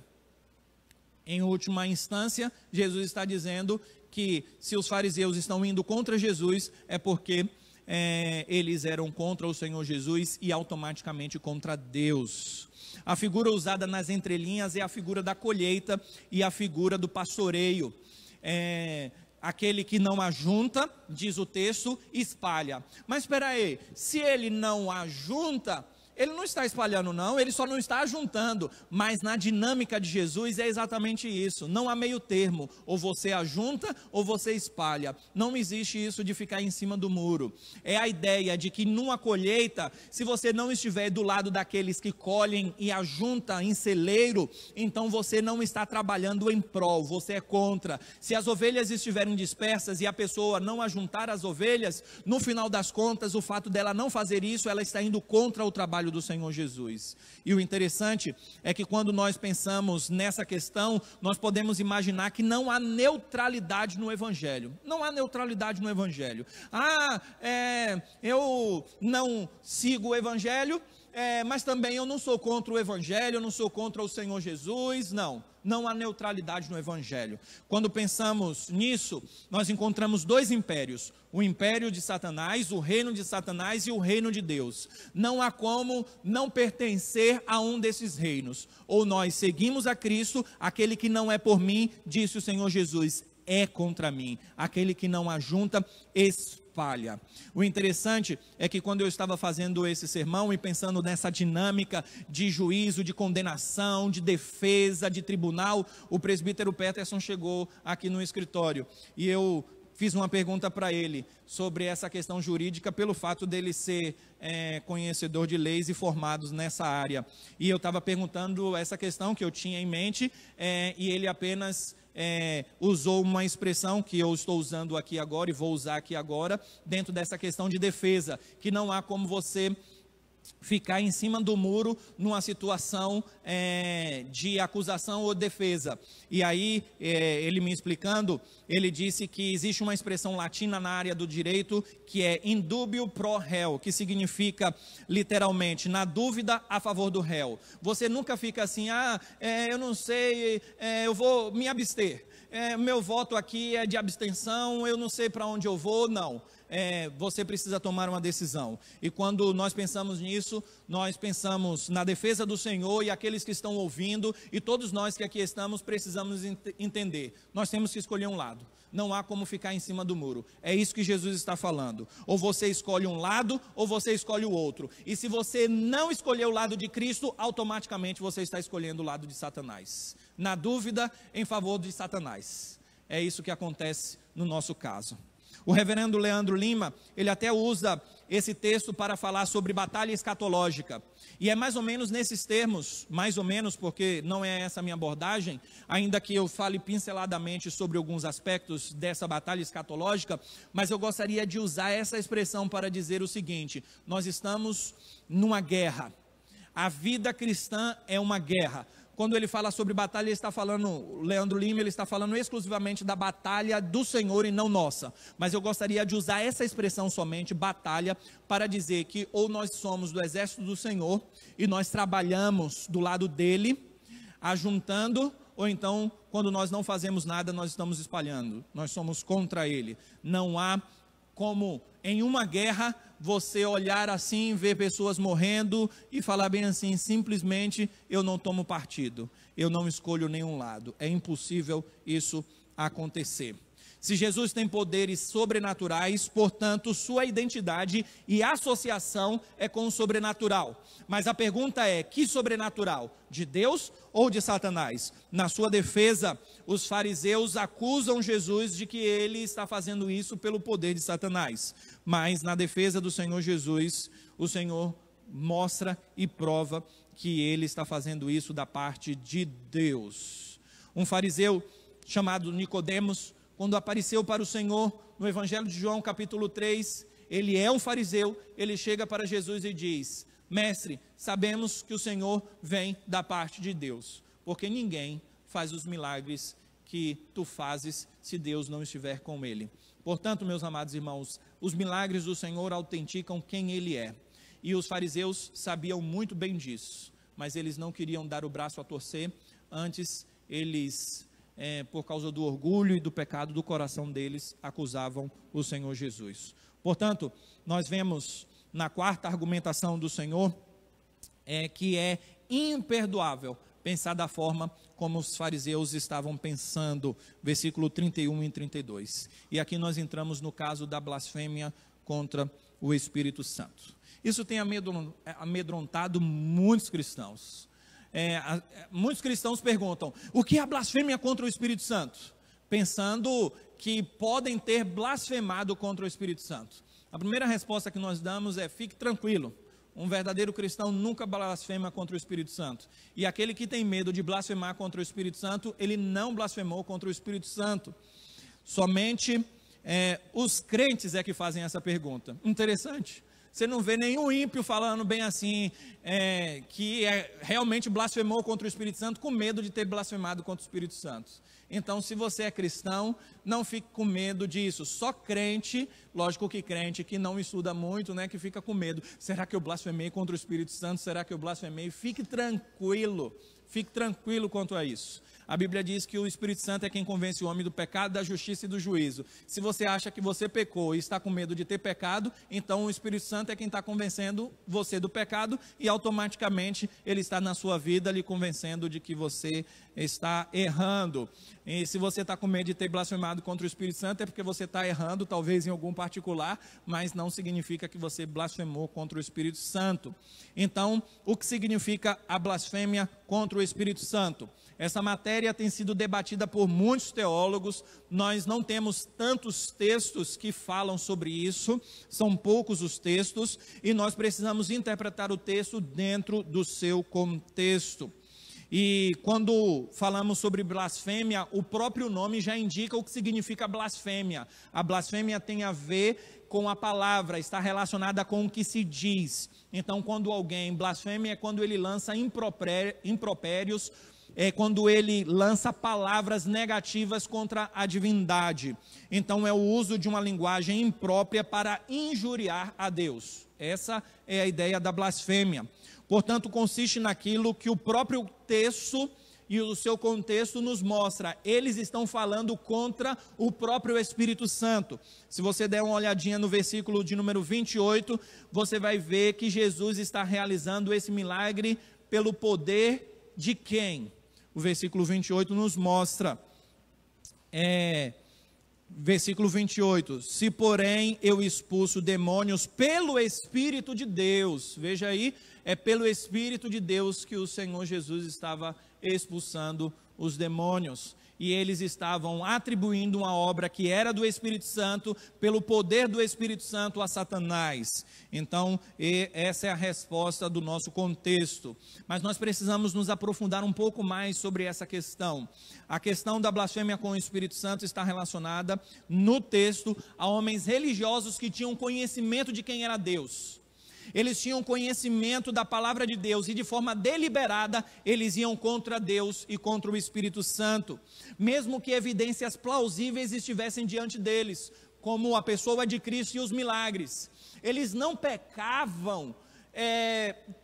Em última instância, Jesus está dizendo que se os fariseus estão indo contra Jesus, é porque eles eram contra o Senhor Jesus e automaticamente contra Deus. A figura usada nas entrelinhas é a figura da colheita e a figura do pastoreio. Aquele que não ajunta, diz o texto, espalha. Mas espera aí, se ele não ajunta, ele não está espalhando não, ele só não está ajuntando. Mas na dinâmica de Jesus é exatamente isso, não há meio termo, ou você ajunta ou você espalha. Não existe isso de ficar em cima do muro. É a ideia de que numa colheita, se você não estiver do lado daqueles que colhem e ajuntam em celeiro, então você não está trabalhando em prol, você é contra. Se as ovelhas estiverem dispersas e a pessoa não ajuntar as ovelhas, no final das contas, o fato dela não fazer isso, ela está indo contra o trabalho do Senhor Jesus. E o interessante é que quando nós pensamos nessa questão, nós podemos imaginar que não há neutralidade no Evangelho. Não há neutralidade no Evangelho. Eu não sigo o Evangelho, mas também eu não sou contra o Evangelho, eu não sou contra o Senhor Jesus. Não há neutralidade no Evangelho. Quando pensamos nisso, nós encontramos dois impérios: o império de Satanás, o reino de Satanás e o reino de Deus. Não há como não pertencer a um desses reinos. Ou nós seguimos a Cristo, aquele que não é por mim, disse o Senhor Jesus, é contra mim. Aquele que não ajunta, espalha. O interessante é que quando eu estava fazendo esse sermão e pensando nessa dinâmica de juízo, de condenação, de defesa, de tribunal, o presbítero Peterson chegou aqui no escritório e eu fiz uma pergunta para ele sobre essa questão jurídica, pelo fato dele ser conhecedor de leis e formados nessa área. E eu estava perguntando essa questão que eu tinha em mente, e ele apenas usou uma expressão que eu estou usando aqui agora e vou usar aqui agora, dentro dessa questão de defesa, que não há como você ficar em cima do muro numa situação de acusação ou defesa. E aí, ele me explicando, ele disse que existe uma expressão latina na área do direito que é in dubio pro réu, que significa literalmente, na dúvida a favor do réu. Você nunca fica assim, eu não sei, eu vou me abster. Meu voto aqui é de abstenção, eu não sei para onde eu vou, não. Você precisa tomar uma decisão. E quando nós pensamos nisso, nós pensamos na defesa do Senhor, e aqueles que estão ouvindo, e todos nós que aqui estamos, precisamos entender. Nós temos que escolher um lado. Não há como ficar em cima do muro. É isso que Jesus está falando. Ou você escolhe um lado, ou você escolhe o outro. E se você não escolher o lado de Cristo, automaticamente você está escolhendo o lado de Satanás. Na dúvida, em favor de Satanás. É isso que acontece no nosso caso. O reverendo Leandro Lima, ele até usa esse texto para falar sobre batalha escatológica. E é mais ou menos nesses termos, mais ou menos, porque não é essa a minha abordagem, ainda que eu fale pinceladamente sobre alguns aspectos dessa batalha escatológica, mas eu gostaria de usar essa expressão para dizer o seguinte: nós estamos numa guerra. A vida cristã é uma guerra. Quando ele fala sobre batalha, ele está falando, Leandro Lima, ele está falando exclusivamente da batalha do Senhor e não nossa. Mas eu gostaria de usar essa expressão somente, batalha, para dizer que ou nós somos do exército do Senhor e nós trabalhamos do lado dele, ajuntando, ou então, quando nós não fazemos nada, nós estamos espalhando. Nós somos contra ele. Não há como em uma guerra você olhar assim, ver pessoas morrendo e falar bem assim, simplesmente eu não tomo partido, eu não escolho nenhum lado. É impossível isso acontecer. Se Jesus tem poderes sobrenaturais, portanto, sua identidade e associação é com o sobrenatural. Mas a pergunta é, que sobrenatural? De Deus ou de Satanás? Na sua defesa, os fariseus acusam Jesus de que ele está fazendo isso pelo poder de Satanás. Mas na defesa do Senhor Jesus, o Senhor mostra e prova que ele está fazendo isso da parte de Deus. Um fariseu chamado Nicodemos, quando apareceu para o Senhor no Evangelho de João capítulo 3, ele é um fariseu, ele chega para Jesus e diz: mestre, sabemos que o Senhor vem da parte de Deus, porque ninguém faz os milagres que tu fazes se Deus não estiver com ele. Portanto, meus amados irmãos, os milagres do Senhor autenticam quem ele é, e os fariseus sabiam muito bem disso, mas eles não queriam dar o braço a torcer. Antes eles, por causa do orgulho e do pecado do coração deles, acusavam o Senhor Jesus. Portanto, nós vemos na quarta argumentação do Senhor, que é imperdoável pensar da forma como os fariseus estavam pensando, versículo 31 e 32. E aqui nós entramos no caso da blasfêmia contra o Espírito Santo. Isso tem amedrontado muitos cristãos. Muitos cristãos perguntam: o que é a blasfêmia contra o Espírito Santo? Pensando que podem ter blasfemado contra o Espírito Santo. A primeira resposta que nós damos é: fique tranquilo, um verdadeiro cristão nunca blasfema contra o Espírito Santo. E aquele que tem medo de blasfemar contra o Espírito Santo, ele não blasfemou contra o Espírito Santo. Somente os crentes é que fazem essa pergunta. Interessante. Você não vê nenhum ímpio falando bem assim, que realmente blasfemou contra o Espírito Santo com medo de ter blasfemado contra o Espírito Santo. Então, se você é cristão, não fique com medo disso. Só crente, lógico que crente que não estuda muito, né, que fica com medo. Será que eu blasfemei contra o Espírito Santo? Será que eu blasfemei? Fique tranquilo quanto a isso. A Bíblia diz que o Espírito Santo é quem convence o homem do pecado, da justiça e do juízo. Se você acha que você pecou e está com medo de ter pecado, então o Espírito Santo é quem está convencendo você do pecado, e automaticamente ele está na sua vida lhe convencendo de que você está errando. E se você está com medo de ter blasfemado contra o Espírito Santo, é porque você está errando, talvez em algum particular, mas não significa que você blasfemou contra o Espírito Santo. Então, o que significa a blasfêmia contra o Espírito Santo? Essa matéria tem sido debatida por muitos teólogos. Nós não temos tantos textos que falam sobre isso, são poucos os textos, e nós precisamos interpretar o texto dentro do seu contexto. E quando falamos sobre blasfêmia, o próprio nome já indica o que significa blasfêmia. A blasfêmia tem a ver com a palavra, está relacionada com o que se diz. Então, quando alguém blasfêmia é quando ele lança impropérios, é quando ele lança palavras negativas contra a divindade. Então, é o uso de uma linguagem imprópria para injuriar a Deus. Essa é a ideia da blasfêmia. Portanto, consiste naquilo que o próprio texto e o seu contexto nos mostra. Eles estão falando contra o próprio Espírito Santo. Se você der uma olhadinha no versículo de número 28, você vai ver que Jesus está realizando esse milagre pelo poder de quem? O versículo 28 nos mostra, versículo 28, se porém eu expulso demônios pelo Espírito de Deus, veja aí, é pelo Espírito de Deus que o Senhor Jesus estava expulsando os demônios, e eles estavam atribuindo uma obra que era do Espírito Santo, pelo poder do Espírito Santo a Satanás. Então, essa é a resposta do nosso contexto. Mas nós precisamos nos aprofundar um pouco mais sobre essa questão. A questão da blasfêmia com o Espírito Santo está relacionada, no texto, a homens religiosos que tinham conhecimento de quem era Deus. Eles tinham conhecimento da palavra de Deus e de forma deliberada eles iam contra Deus e contra o Espírito Santo, mesmo que evidências plausíveis estivessem diante deles, como a pessoa de Cristo e os milagres. Eles não pecavam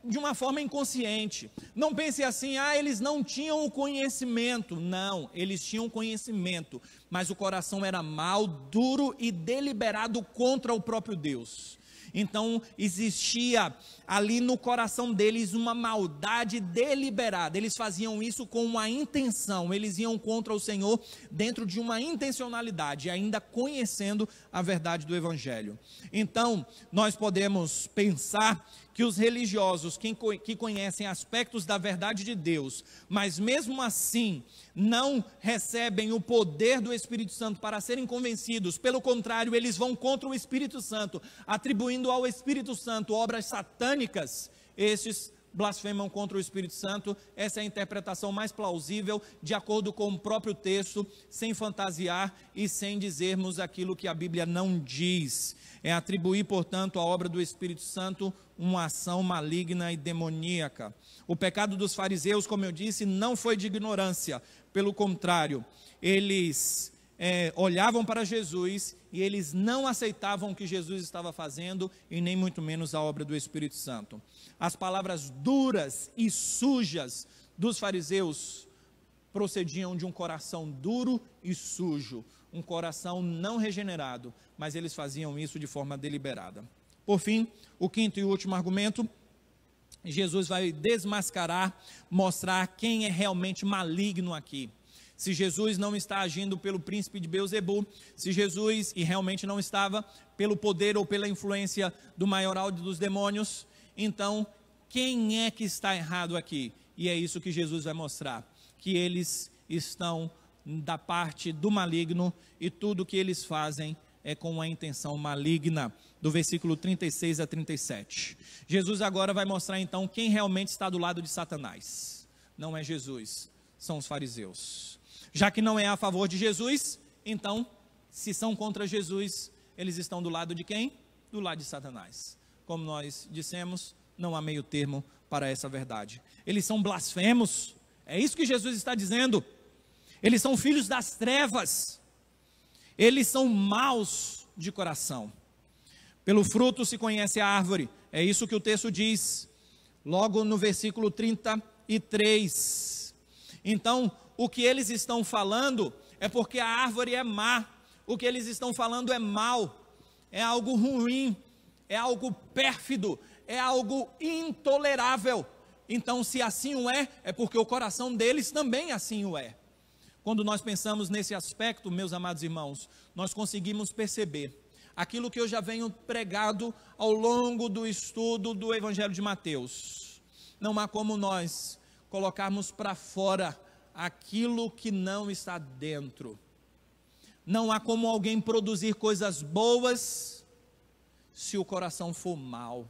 de uma forma inconsciente. Não pense assim, eles não tinham o conhecimento. Não, eles tinham conhecimento, mas o coração era mau, duro e deliberado contra o próprio Deus. Então existia ali no coração deles uma maldade deliberada. Eles faziam isso com uma intenção, eles iam contra o Senhor dentro de uma intencionalidade, ainda conhecendo a verdade do Evangelho. Então nós podemos pensar que os religiosos que conhecem aspectos da verdade de Deus, mas mesmo assim não recebem o poder do Espírito Santo para serem convencidos, pelo contrário, eles vão contra o Espírito Santo, atribuindo ao Espírito Santo obras satânicas, estes blasfemam contra o Espírito Santo. Essa é a interpretação mais plausível, de acordo com o próprio texto, sem fantasiar e sem dizermos aquilo que a Bíblia não diz. É atribuir, portanto, à obra do Espírito Santo uma ação maligna e demoníaca. O pecado dos fariseus, como eu disse, não foi de ignorância, pelo contrário, eles olhavam para Jesus e eles não aceitavam o que Jesus estava fazendo e nem muito menos a obra do Espírito Santo. As palavras duras e sujas dos fariseus procediam de um coração duro e sujo, um coração não regenerado, mas eles faziam isso de forma deliberada. Por fim, o quinto e último argumento, Jesus vai desmascarar, mostrar quem é realmente maligno aqui. Se Jesus não está agindo pelo príncipe de Beelzebul, se Jesus, e realmente não estava, pelo poder ou pela influência do maioral dos demônios, então quem é que está errado aqui? E é isso que Jesus vai mostrar, que eles estão da parte do maligno e tudo que eles fazem é com uma intenção maligna, do versículo 36 a 37. Jesus agora vai mostrar então quem realmente está do lado de Satanás. Não é Jesus, são os fariseus. Já que não é a favor de Jesus, então, se são contra Jesus, eles estão do lado de quem? Do lado de Satanás. Como nós dissemos, não há meio termo para essa verdade. Eles são blasfemos, é isso que Jesus está dizendo. Eles são filhos das trevas, eles são maus de coração. Pelo fruto se conhece a árvore, é isso que o texto diz, logo no versículo 33. Então, o que eles estão falando é porque a árvore é má, o que eles estão falando é mal, é algo ruim, é algo pérfido, é algo intolerável. Então, se assim o é porque o coração deles também assim o é. Quando nós pensamos nesse aspecto, meus amados irmãos, nós conseguimos perceber aquilo que eu já venho pregado ao longo do estudo do Evangelho de Mateus. Não há como nós colocarmos para fora aquilo que não está dentro. Não há como alguém produzir coisas boas se o coração for mau.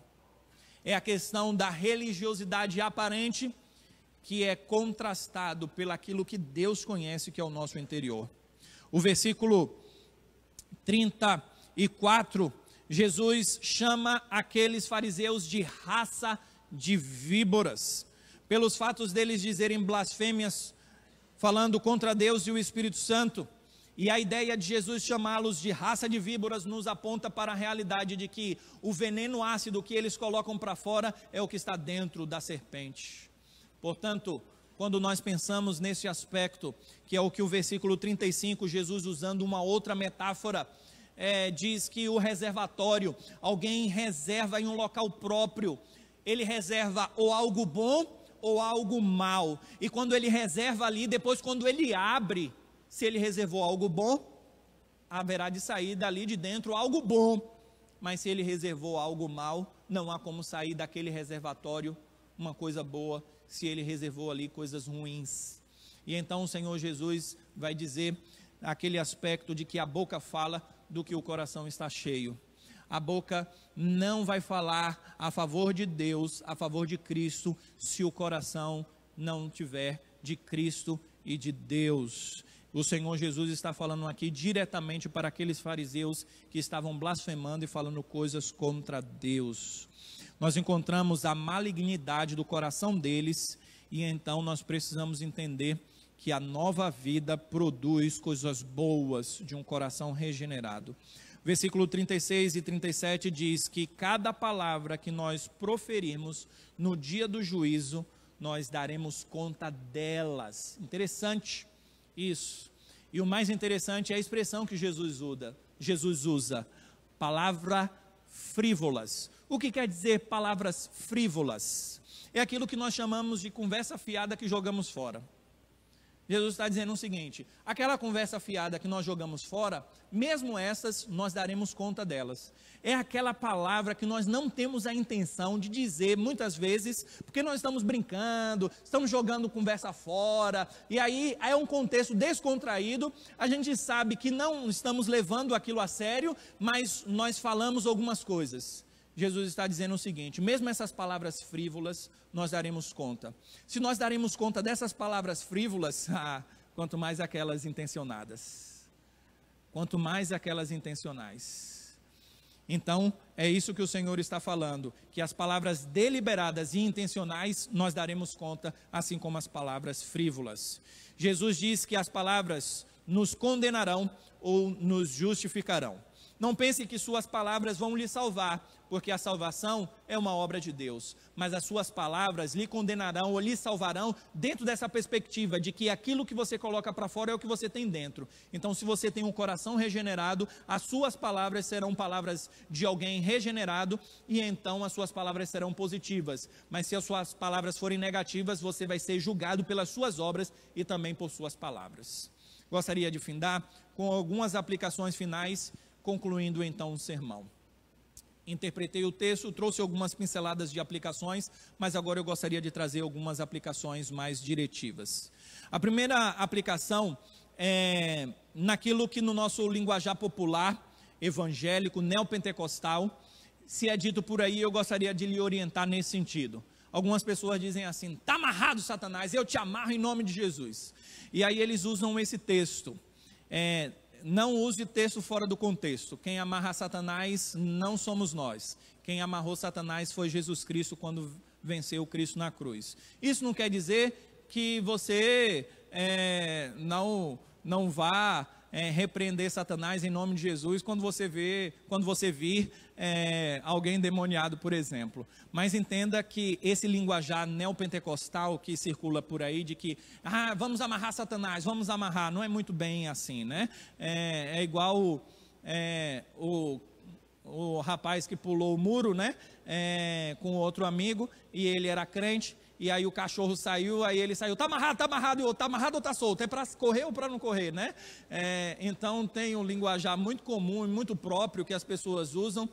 É a questão da religiosidade aparente que é contrastado pelaquilo que Deus conhece, que é o nosso interior. O versículo 34, Jesus chama aqueles fariseus de raça de víboras, pelos fatos deles dizerem blasfêmias, falando contra Deus e o Espírito Santo. E a ideia de Jesus chamá-los de raça de víboras nos aponta para a realidade de que o veneno ácido que eles colocam para fora é o que está dentro da serpente. Portanto, quando nós pensamos nesse aspecto, que é o que o versículo 35, Jesus usando uma outra metáfora, diz que o reservatório, alguém reserva em um local próprio, ele reserva ou algo bom ou algo mal, e quando ele reserva ali, depois quando ele abre, se ele reservou algo bom, haverá de sair dali de dentro algo bom, mas se ele reservou algo mal, não há como sair daquele reservatório uma coisa boa, se ele reservou ali coisas ruins. E então o Senhor Jesus vai dizer aquele aspecto de que a boca fala do que o coração está cheio. A boca não vai falar a favor de Deus, a favor de Cristo, se o coração não tiver de Cristo e de Deus. O Senhor Jesus está falando aqui diretamente para aqueles fariseus que estavam blasfemando e falando coisas contra Deus. Nós encontramos a malignidade do coração deles, e então nós precisamos entender que a nova vida produz coisas boas de um coração regenerado. Versículo 36 e 37 diz que cada palavra que nós proferirmos no dia do juízo, nós daremos conta delas. Interessante isso. E o mais interessante é a expressão que Jesus usa, palavra frívolas. O que quer dizer palavras frívolas? É aquilo que nós chamamos de conversa fiada que jogamos fora. Jesus está dizendo o seguinte: aquela conversa fiada que nós jogamos fora, mesmo essas, nós daremos conta delas. É aquela palavra que nós não temos a intenção de dizer muitas vezes, porque nós estamos brincando, estamos jogando conversa fora, e aí é um contexto descontraído, a gente sabe que não estamos levando aquilo a sério, mas nós falamos algumas coisas. Jesus está dizendo o seguinte: mesmo essas palavras frívolas, nós daremos conta. Se nós daremos conta dessas palavras frívolas, quanto mais aquelas intencionadas, quanto mais aquelas intencionais. Então, é isso que o Senhor está falando, que as palavras deliberadas e intencionais, nós daremos conta, assim como as palavras frívolas. Jesus diz que as palavras nos condenarão ou nos justificarão. Não pense que suas palavras vão lhe salvar, porque a salvação é uma obra de Deus, mas as suas palavras lhe condenarão ou lhe salvarão dentro dessa perspectiva de que aquilo que você coloca para fora é o que você tem dentro. Então, se você tem um coração regenerado, as suas palavras serão palavras de alguém regenerado, e então as suas palavras serão positivas. Mas se as suas palavras forem negativas, você vai ser julgado pelas suas obras e também por suas palavras. Gostaria de findar com algumas aplicações finais, concluindo então o sermão. Interpretei o texto, trouxe algumas pinceladas de aplicações, mas agora eu gostaria de trazer algumas aplicações mais diretivas. A primeira aplicação é naquilo que no nosso linguajar popular, evangélico, neopentecostal, se é dito por aí, eu gostaria de lhe orientar nesse sentido. Algumas pessoas dizem assim: está amarrado, Satanás, eu te amarro em nome de Jesus. E aí eles usam esse texto. Não use texto fora do contexto. Quem amarra Satanás não somos nós. Quem amarrou Satanás foi Jesus Cristo quando venceu Cristo na cruz. Isso não quer dizer que você não vá repreender Satanás em nome de Jesus quando você vir alguém endemoniado, por exemplo. Mas entenda que esse linguajar neopentecostal que circula por aí, de que vamos amarrar Satanás, vamos amarrar, não é muito bem assim, né? É igual o rapaz que pulou o muro, né? Com outro amigo, e ele era crente. E aí o cachorro saiu, aí ele saiu, tá amarrado, e o outro, tá amarrado ou tá solto? É para correr ou para não correr, né? Então tem um linguajar muito comum e muito próprio que as pessoas usam,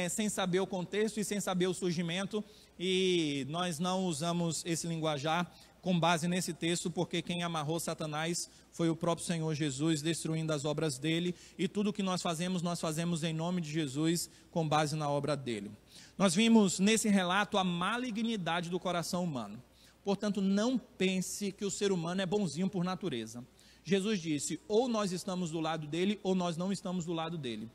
sem saber o contexto e sem saber o surgimento, e nós não usamos esse linguajar com base nesse texto, porque quem amarrou Satanás foi o próprio Senhor Jesus, destruindo as obras dele, e tudo que nós fazemos em nome de Jesus, com base na obra dele. Nós vimos nesse relato a malignidade do coração humano. Portanto, não pense que o ser humano é bonzinho por natureza. Jesus disse, ou nós estamos do lado dele, ou nós não estamos do lado dele.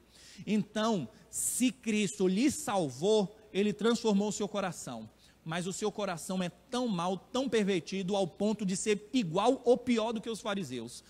Então, se Cristo lhe salvou, ele transformou o seu coração. Mas o seu coração é tão mau, tão pervertido, ao ponto de ser igual ou pior do que os fariseus.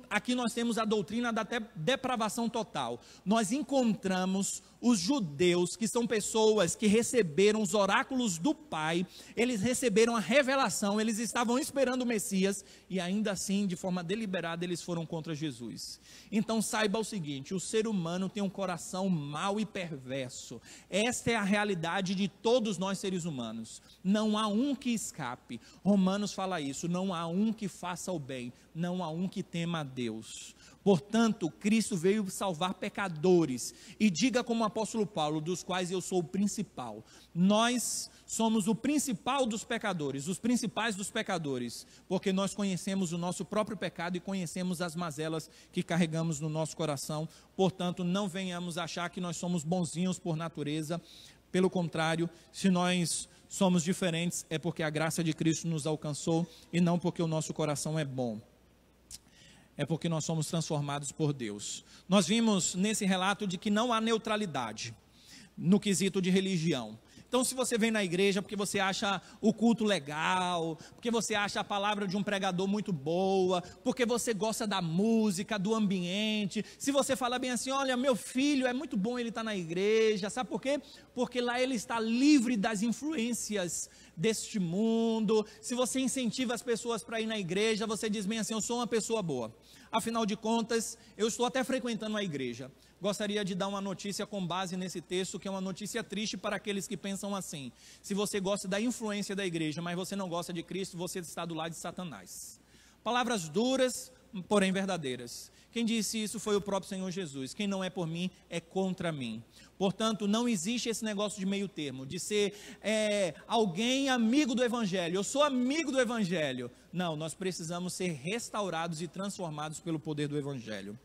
Aqui nós temos a doutrina da depravação total. Nós encontramos os judeus, que são pessoas que receberam os oráculos do Pai, eles receberam a revelação, eles estavam esperando o Messias, e ainda assim, de forma deliberada, eles foram contra Jesus. Então saiba o seguinte, o ser humano tem um coração mau e perverso. Esta é a realidade de todos nós seres humanos. Não há um que escape. Romanos fala isso, não há um que faça o bem, não há um que tema a Deus. Portanto, Cristo veio salvar pecadores, e diga como o apóstolo Paulo, dos quais eu sou o principal. Nós somos o principal dos pecadores, os principais dos pecadores, porque nós conhecemos o nosso próprio pecado e conhecemos as mazelas que carregamos no nosso coração. Portanto, não venhamos achar que nós somos bonzinhos por natureza. Pelo contrário, se nós somos diferentes, é porque a graça de Cristo nos alcançou, e não porque o nosso coração é bom. É porque nós somos transformados por Deus. Nós vimos nesse relato de que não há neutralidade no quesito de religião. Então, se você vem na igreja porque você acha o culto legal, porque você acha a palavra de um pregador muito boa, porque você gosta da música, do ambiente, se você fala bem assim, olha, meu filho, é muito bom ele estar na igreja, sabe por quê? Porque lá ele está livre das influências deste mundo. Se você incentiva as pessoas para ir na igreja, você diz bem assim, eu sou uma pessoa boa. Afinal de contas, eu estou até frequentando a igreja. Gostaria de dar uma notícia com base nesse texto, que é uma notícia triste para aqueles que pensam assim. Se você gosta da influência da igreja, mas você não gosta de Cristo, você está do lado de Satanás. Palavras duras, porém verdadeiras. Quem disse isso foi o próprio Senhor Jesus. Quem não é por mim, é contra mim. Portanto, não existe esse negócio de meio termo, de ser alguém amigo do Evangelho. Eu sou amigo do Evangelho. Não, nós precisamos ser restaurados e transformados pelo poder do Evangelho.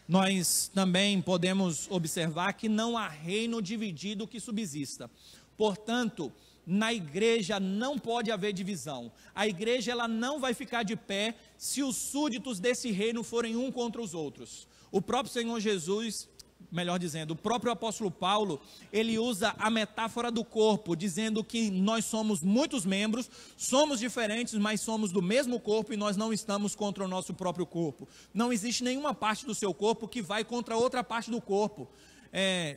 Nós também podemos observar que não há reino dividido que subsista. Portanto, na igreja não pode haver divisão. A igreja ela não vai ficar de pé se os súditos desse reino forem um contra os outros. O próprio Senhor Jesus, melhor dizendo, o próprio apóstolo Paulo, ele usa a metáfora do corpo, dizendo que nós somos muitos membros, somos diferentes, mas somos do mesmo corpo, e nós não estamos contra o nosso próprio corpo. Não existe nenhuma parte do seu corpo que vai contra outra parte do corpo.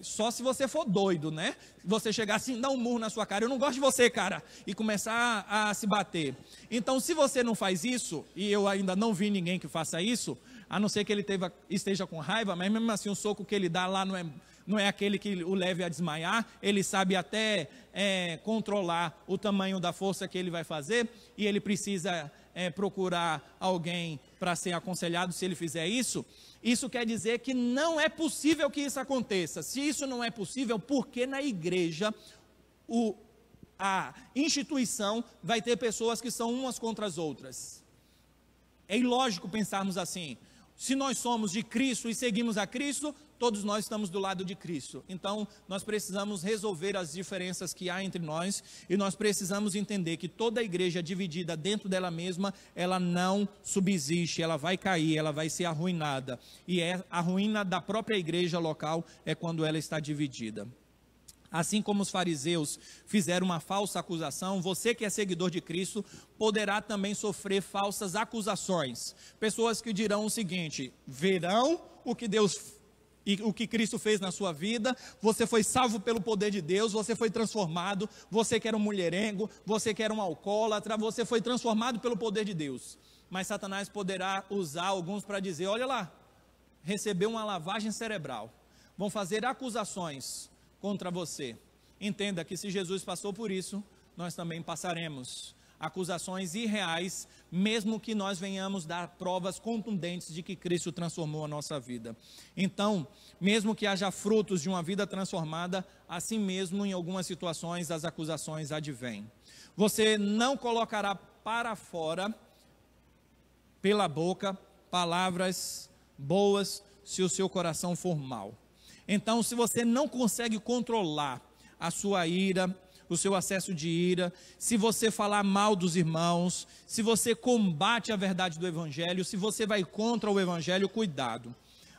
Só se você for doido, né? Você chegar assim, dar um murro na sua cara, eu não gosto de você, cara, e começar a se bater. Então, se você não faz isso, e eu ainda não vi ninguém que faça isso, a não ser que ele esteja com raiva, mas mesmo assim o soco que ele dá lá não é aquele que o leve a desmaiar. Ele sabe até controlar o tamanho da força que ele vai fazer, e ele precisa procurar alguém para ser aconselhado se ele fizer isso. Isso quer dizer que não é possível que isso aconteça. Se isso não é possível, porque na igreja a instituição vai ter pessoas que são umas contra as outras? É ilógico pensarmos assim. Se nós somos de Cristo e seguimos a Cristo, todos nós estamos do lado de Cristo. Então, nós precisamos resolver as diferenças que há entre nós, e nós precisamos entender que toda a igreja dividida dentro dela mesma, ela não subsiste, ela vai cair, ela vai ser arruinada. E a ruína da própria igreja local é quando ela está dividida. Assim como os fariseus fizeram uma falsa acusação, você que é seguidor de Cristo poderá também sofrer falsas acusações. Pessoas que dirão o seguinte: verão o que Deus e o que Cristo fez na sua vida, você foi salvo pelo poder de Deus, você foi transformado, você que era um mulherengo, você que era um alcoólatra, você foi transformado pelo poder de Deus. Mas Satanás poderá usar alguns para dizer: olha lá, recebeu uma lavagem cerebral. Vão fazer acusações contra você. Entenda que se Jesus passou por isso, nós também passaremos. Acusações irreais, mesmo que nós venhamos dar provas contundentes de que Cristo transformou a nossa vida. Então, mesmo que haja frutos de uma vida transformada, assim mesmo em algumas situações as acusações advêm. Você não colocará para fora, pela boca, palavras boas, se o seu coração for mau. Então, se você não consegue controlar a sua ira, com o seu acesso de ira, se você falar mal dos irmãos, se você combate a verdade do Evangelho, se você vai contra o Evangelho, cuidado.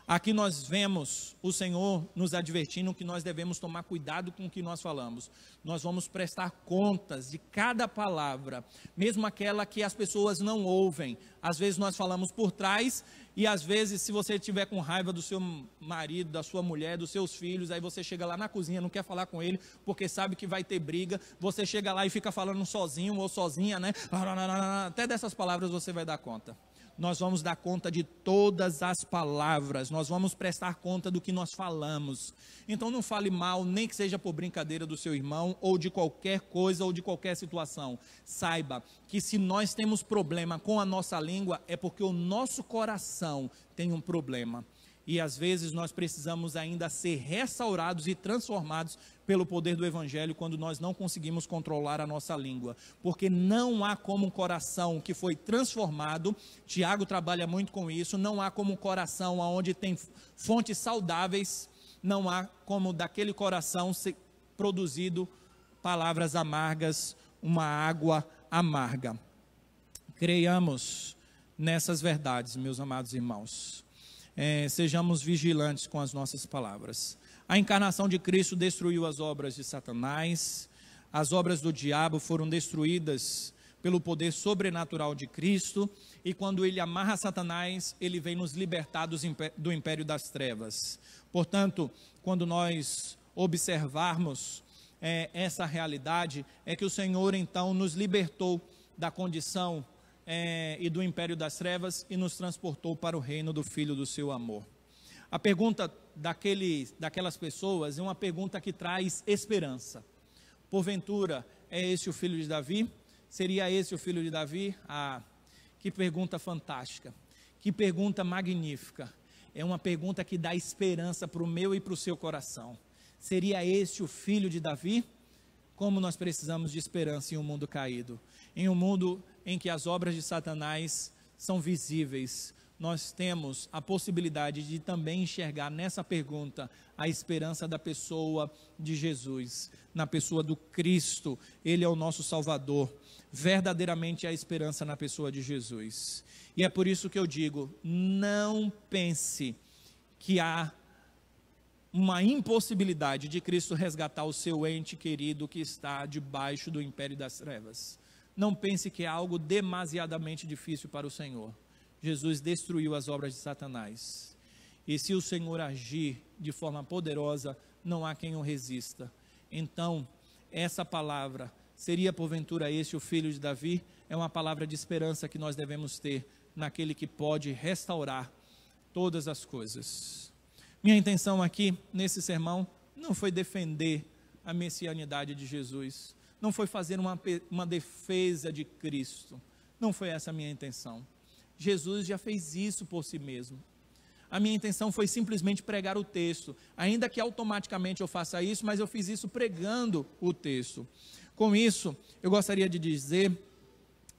Aqui nós vemos o Senhor nos advertindo que nós devemos tomar cuidado com o que nós falamos. Nós vamos prestar contas de cada palavra, mesmo aquela que as pessoas não ouvem. Às vezes nós falamos por trás e às vezes se você estiver com raiva do seu marido, da sua mulher, dos seus filhos, aí você chega lá na cozinha, não quer falar com ele porque sabe que vai ter briga, você chega lá e fica falando sozinho ou sozinha, né? Até dessas palavras você vai dar conta. Nós vamos dar conta de todas as palavras, nós vamos prestar conta do que nós falamos. Então não fale mal, nem que seja por brincadeira do seu irmão, ou de qualquer coisa, ou de qualquer situação. Saiba que se nós temos problema com a nossa língua, é porque o nosso coração tem um problema. E às vezes nós precisamos ainda ser restaurados e transformados pelo poder do Evangelho quando nós não conseguimos controlar a nossa língua. Porque não há como um coração que foi transformado, Tiago trabalha muito com isso, não há como um coração onde tem fontes saudáveis, não há como daquele coração ser produzido palavras amargas, uma água amarga. Creiamos nessas verdades, meus amados irmãos. Sejamos vigilantes com as nossas palavras. A encarnação de Cristo destruiu as obras de Satanás, as obras do diabo foram destruídas pelo poder sobrenatural de Cristo, e quando ele amarra Satanás, ele vem nos libertar do império das trevas. Portanto, quando nós observarmos essa realidade, é que o Senhor então nos libertou da condição e do império das trevas e nos transportou para o reino do Filho do seu amor. A pergunta daquelas pessoas é uma pergunta que traz esperança. Porventura, é esse o filho de Davi? Seria esse o filho de Davi? Que pergunta fantástica, que pergunta magnífica. É uma pergunta que dá esperança para o meu e para o seu coração. Seria esse o filho de Davi? Como nós precisamos de esperança em um mundo caído, em um mundo em que as obras de Satanás são visíveis. Nós temos a possibilidade de também enxergar nessa pergunta a esperança da pessoa de Jesus, na pessoa do Cristo. Ele é o nosso Salvador, verdadeiramente a esperança na pessoa de Jesus. E é por isso que eu digo, não pense que há uma impossibilidade de Cristo resgatar o seu ente querido que está debaixo do império das trevas. Não pense que é algo demasiadamente difícil para o Senhor. Jesus destruiu as obras de Satanás. E se o Senhor agir de forma poderosa, não há quem o resista. Então, essa palavra, seria porventura esse o filho de Davi? É uma palavra de esperança que nós devemos ter naquele que pode restaurar todas as coisas. Minha intenção aqui, nesse sermão, não foi defender a messianidade de Jesus, não foi fazer uma defesa de Cristo, não foi essa a minha intenção. Jesus já fez isso por si mesmo. A minha intenção foi simplesmente pregar o texto, ainda que automaticamente eu faça isso, mas eu fiz isso pregando o texto. Com isso, eu gostaria de dizer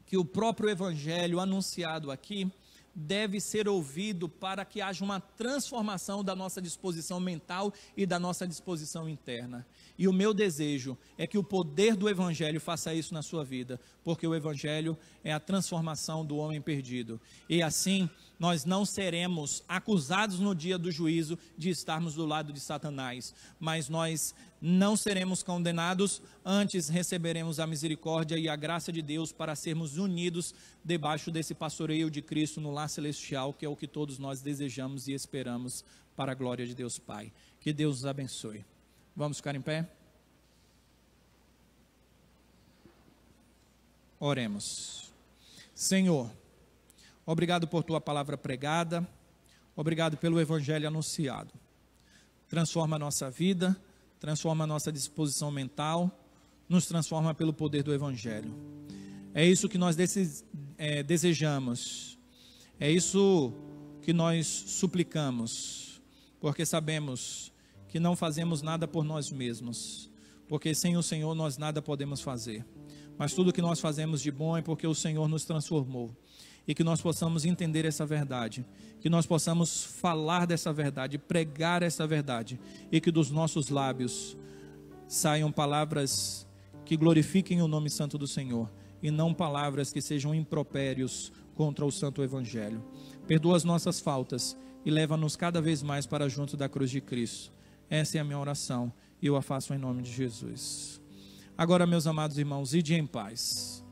que o próprio evangelho anunciado aqui deve ser ouvido para que haja uma transformação da nossa disposição mental e da nossa disposição interna. E o meu desejo é que o poder do Evangelho faça isso na sua vida, porque o Evangelho é a transformação do homem perdido. E assim, nós não seremos acusados no dia do juízo de estarmos do lado de Satanás, mas nós não seremos condenados, antes receberemos a misericórdia e a graça de Deus para sermos unidos debaixo desse pastoreio de Cristo no lar celestial, que é o que todos nós desejamos e esperamos para a glória de Deus Pai. Que Deus nos abençoe. Vamos ficar em pé? Oremos. Senhor, obrigado por tua palavra pregada, obrigado pelo evangelho anunciado. Transforma a nossa vida, transforma a nossa disposição mental, nos transforma pelo poder do evangelho. É isso que nós desejamos, é isso que nós suplicamos, porque sabemos que não fazemos nada por nós mesmos, porque sem o Senhor nós nada podemos fazer, mas tudo que nós fazemos de bom é porque o Senhor nos transformou, e que nós possamos entender essa verdade, que nós possamos falar dessa verdade, pregar essa verdade, e que dos nossos lábios saiam palavras que glorifiquem o nome santo do Senhor, e não palavras que sejam impropérios contra o santo evangelho. Perdoa as nossas faltas e leva-nos cada vez mais para junto da cruz de Cristo. Essa é a minha oração e eu a faço em nome de Jesus. Agora, meus amados irmãos, ide em paz.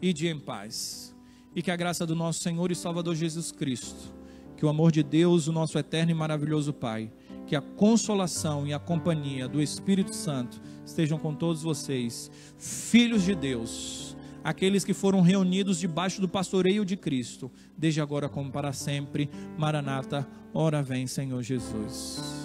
Ide em paz. E que a graça do nosso Senhor e Salvador Jesus Cristo, que o amor de Deus, o nosso eterno e maravilhoso Pai, que a consolação e a companhia do Espírito Santo estejam com todos vocês, filhos de Deus, aqueles que foram reunidos debaixo do pastoreio de Cristo, desde agora como para sempre. Maranata, ora vem, Senhor Jesus.